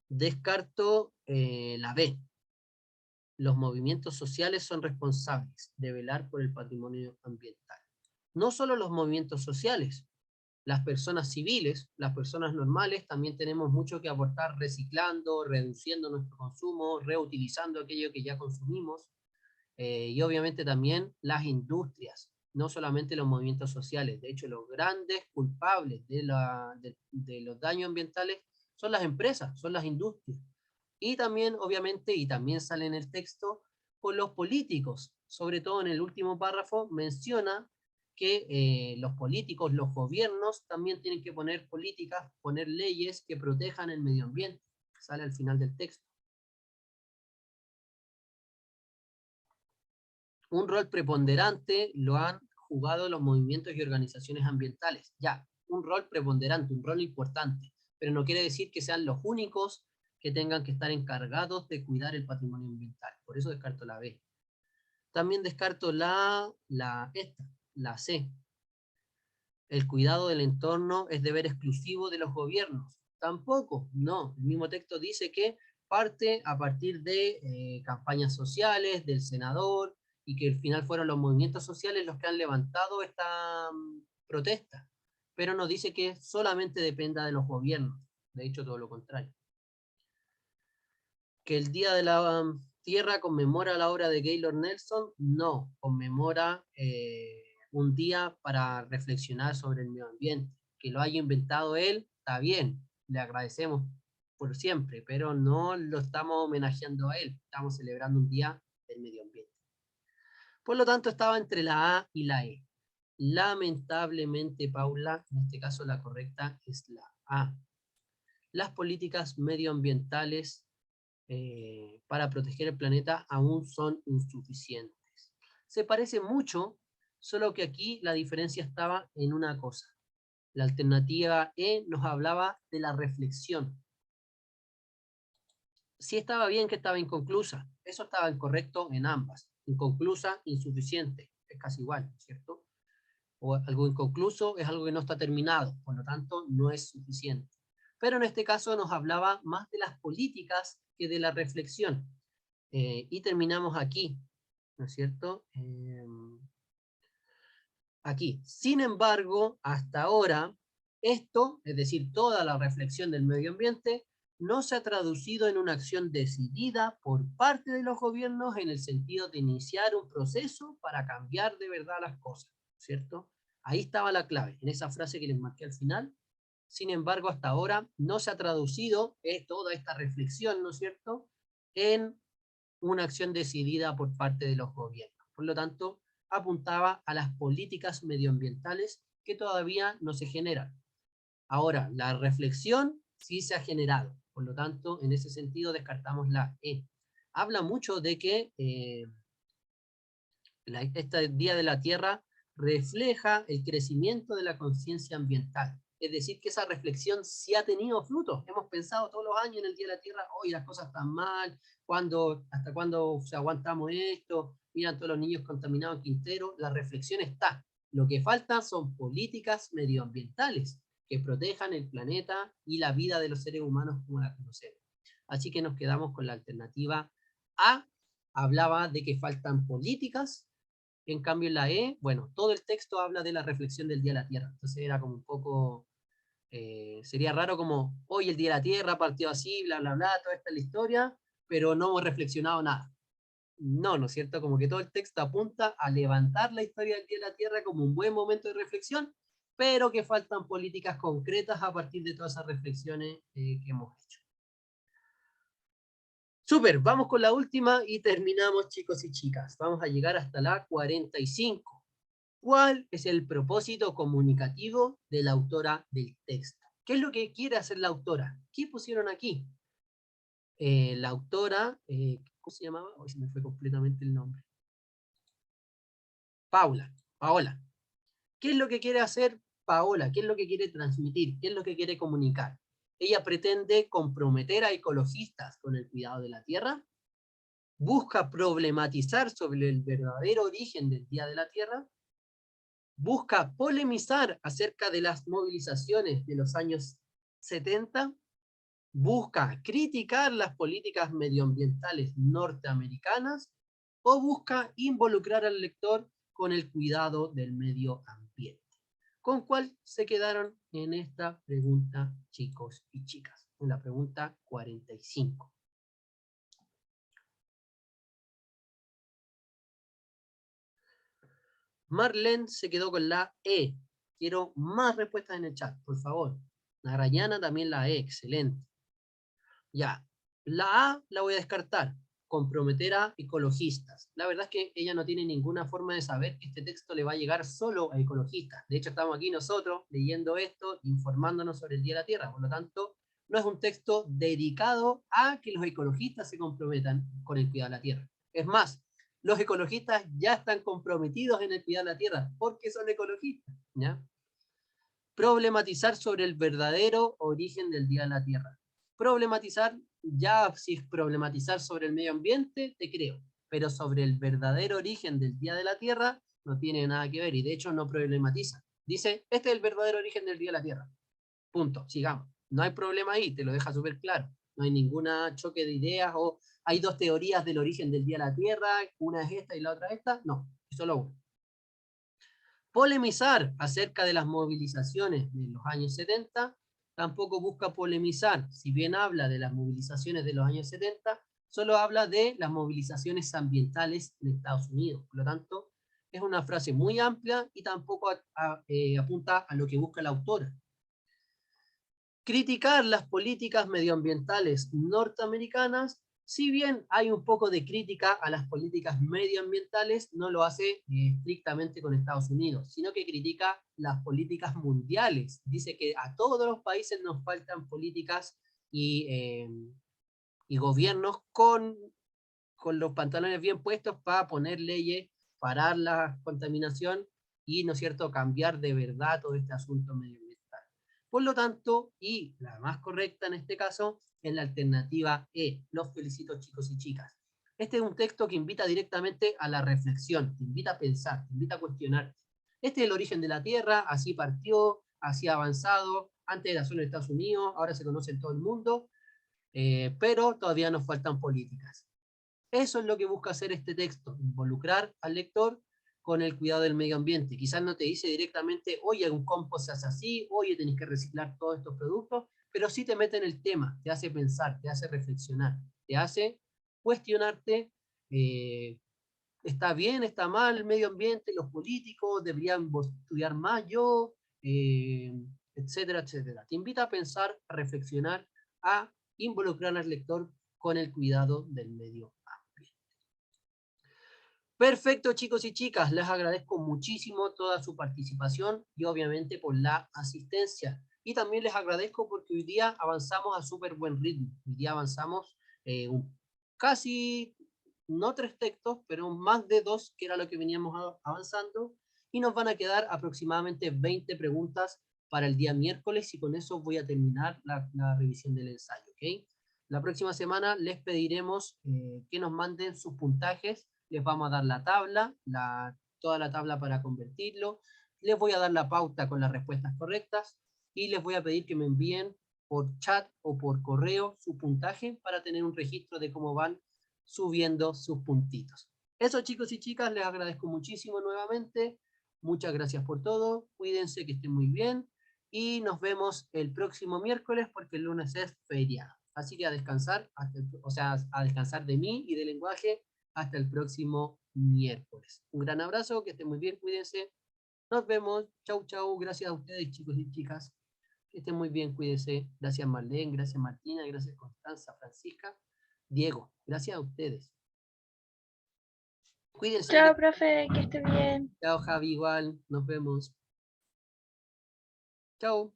Descarto la B. Los movimientos sociales son responsables de velar por el patrimonio ambiental. No solo los movimientos sociales, las personas civiles, las personas normales, también tenemos mucho que aportar reciclando, reduciendo nuestro consumo, reutilizando aquello que ya consumimos, y obviamente también las industrias, no solamente los movimientos sociales. De hecho, los grandes culpables de los daños ambientales son las empresas, son las industrias. Y también, obviamente, y también sale en el texto, con los políticos, sobre todo en el último párrafo, menciona que los políticos, los gobiernos, también tienen que poner políticas, poner leyes que protejan el medio ambiente. Sale al final del texto. Un rol preponderante lo han jugado los movimientos y organizaciones ambientales. Ya, un rol preponderante, un rol importante, pero no quiere decir que sean los únicos que tengan que estar encargados de cuidar el patrimonio ambiental. Por eso descarto la B. También descarto la C. El cuidado del entorno es deber exclusivo de los gobiernos. Tampoco, no. El mismo texto dice que parte a partir de campañas sociales, del senador, y que al final fueron los movimientos sociales los que han levantado esta protesta. Pero no dice que solamente dependa de los gobiernos. De hecho, todo lo contrario. Que el Día de la Tierra conmemora la obra de Gaylord Nelson, no, conmemora un día para reflexionar sobre el medio ambiente. Que lo haya inventado él, está bien, le agradecemos por siempre, pero no lo estamos homenajeando a él, estamos celebrando un día del medio ambiente. Por lo tanto, estaba entre la A y la E. Lamentablemente, Paula, en este caso la correcta es la A. Las políticas medioambientales para proteger el planeta aún son insuficientes. Se parece mucho, solo que aquí la diferencia estaba en una cosa. La alternativa E nos hablaba de la reflexión. Sí estaba bien que estaba inconclusa, eso estaba incorrecto en ambas. Inconclusa, insuficiente, es casi igual, ¿cierto? O algo inconcluso es algo que no está terminado, por lo tanto no es suficiente. pero en este caso nos hablaba más de las políticas que de la reflexión. Y terminamos aquí, ¿no es cierto? Aquí. Sin embargo, hasta ahora, esto, es decir, toda la reflexión del medio ambiente, no se ha traducido en una acción decidida por parte de los gobiernos en el sentido de iniciar un proceso para cambiar de verdad las cosas, ¿cierto? Ahí estaba la clave, en esa frase que les marqué al final. Sin embargo, hasta ahora no se ha traducido toda esta reflexión, ¿no es cierto?, en una acción decidida por parte de los gobiernos. Por lo tanto, apuntaba a las políticas medioambientales que todavía no se generan. Ahora, la reflexión sí se ha generado. Por lo tanto, en ese sentido descartamos la E. Habla mucho de que este Día de la Tierra refleja el crecimiento de la conciencia ambiental. Es decir, que esa reflexión sí ha tenido frutos. Hemos pensado todos los años en el Día de la Tierra, hoy las cosas están mal, ¿hasta cuándo aguantamos esto? Miran todos los niños contaminados en Quintero. La reflexión está. Lo que falta son políticas medioambientales que protejan el planeta y la vida de los seres humanos como la conocemos. Así que nos quedamos con la alternativa A. Hablaba de que faltan políticas. En cambio, en la E, bueno, todo el texto habla de la reflexión del Día de la Tierra. Entonces era como un poco, sería raro como, hoy el Día de la Tierra partió así, bla, bla, bla, toda esta es la historia, pero no hemos reflexionado nada. No, ¿no es cierto? Como que todo el texto apunta a levantar la historia del Día de la Tierra como un buen momento de reflexión, pero que faltan políticas concretas a partir de todas esas reflexiones que hemos hecho. Súper, vamos con la última y terminamos, chicos y chicas. Vamos a llegar hasta la 45. ¿Cuál es el propósito comunicativo de la autora del texto? ¿Qué es lo que quiere hacer la autora? ¿Qué pusieron aquí? La autora, ¿cómo se llamaba? Hoy se me fue completamente el nombre. Paola. ¿Qué es lo que quiere hacer Paola? ¿Qué es lo que quiere transmitir? ¿Qué es lo que quiere comunicar? Ella pretende comprometer a ecologistas con el cuidado de la tierra, busca problematizar sobre el verdadero origen del Día de la Tierra, busca polemizar acerca de las movilizaciones de los años 70, busca criticar las políticas medioambientales norteamericanas o busca involucrar al lector con el cuidado del medio ambiente. ¿Con cuál se quedaron en esta pregunta, chicos y chicas? En la pregunta 45. Marlene se quedó con la E. Quiero más respuestas en el chat, por favor. Narayana también la E, excelente. Ya, la A la voy a descartar. Comprometer a ecologistas. La verdad es que ella no tiene ninguna forma de saber que este texto le va a llegar solo a ecologistas. De hecho, estamos aquí nosotros leyendo esto, informándonos sobre el Día de la Tierra. Por lo tanto, no es un texto dedicado a que los ecologistas se comprometan con el cuidado de la Tierra. Es más, los ecologistas ya están comprometidos en el cuidado de la Tierra porque son ecologistas, ¿ya? Problematizar sobre el verdadero origen del Día de la Tierra. Problematizar, ya si es problematizar sobre el medio ambiente, te creo, pero sobre el verdadero origen del Día de la Tierra no tiene nada que ver y de hecho no problematiza. Dice, este es el verdadero origen del Día de la Tierra. Punto, sigamos. No hay problema ahí, te lo deja súper claro. No hay ningún choque de ideas o hay dos teorías del origen del Día de la Tierra, una es esta y la otra esta. No, es solo una. Polemizar acerca de las movilizaciones de los años 70, tampoco busca polemizar. Si bien habla de las movilizaciones de los años 70, solo habla de las movilizaciones ambientales en Estados Unidos. Por lo tanto, es una frase muy amplia y tampoco apunta a lo que busca la autora. Criticar las políticas medioambientales norteamericanas, si bien hay un poco de crítica a las políticas medioambientales, no lo hace estrictamente con Estados Unidos, sino que critica las políticas mundiales. Dice que a todos los países nos faltan políticas y gobiernos con los pantalones bien puestos para poner leyes, parar la contaminación y, ¿no es cierto?, cambiar de verdad todo este asunto medioambiental. Por lo tanto, y la más correcta en este caso, es la alternativa E. Los felicito, chicos y chicas. Este es un texto que invita directamente a la reflexión, te invita a pensar, te invita a cuestionar. Este es el origen de la Tierra, así partió, así ha avanzado, Antes era solo en Estados Unidos, ahora se conoce en todo el mundo, pero todavía nos faltan políticas. Eso es lo que busca hacer este texto, involucrar al lector con el cuidado del medio ambiente. Quizás no te dice directamente, oye, un compost se hace así, oye, tenés que reciclar todos estos productos, pero sí te mete en el tema, te hace pensar, te hace reflexionar, te hace cuestionarte, está bien, está mal el medio ambiente, los políticos, deberían estudiar más yo, eh, etcétera, etcétera. Te invita a pensar, a reflexionar, a involucrar al lector con el cuidado del medio ambiente. Perfecto, chicos y chicas, les agradezco muchísimo toda su participación y obviamente por la asistencia. Y también les agradezco porque hoy día avanzamos a súper buen ritmo. Hoy día avanzamos casi, no 3 textos, pero más de 2, que era lo que veníamos avanzando. Y nos van a quedar aproximadamente 20 preguntas para el día miércoles y con eso voy a terminar la revisión del ensayo. ¿Okay? La próxima semana les pediremos que nos manden sus puntajes. Les vamos a dar la tabla, toda la tabla para convertirlo. Les voy a dar la pauta con las respuestas correctas y les voy a pedir que me envíen por chat o por correo su puntaje para tener un registro de cómo van subiendo sus puntitos. Eso, chicos y chicas, les agradezco muchísimo nuevamente. Muchas gracias por todo. Cuídense, que estén muy bien. Y nos vemos el próximo miércoles porque el lunes es feriado. Así que a descansar, o sea, a descansar de mí y del lenguaje hasta el próximo miércoles. Un gran abrazo, que estén muy bien, cuídense. Nos vemos. Chau, chau. Gracias a ustedes, chicos y chicas. Que estén muy bien, cuídense. Gracias Marlene, gracias Martina, gracias Constanza, Francisca, Diego. Gracias a ustedes. Cuídense. Chao, profe, que esté bien. Chao, Javi, igual. Nos vemos. Chao.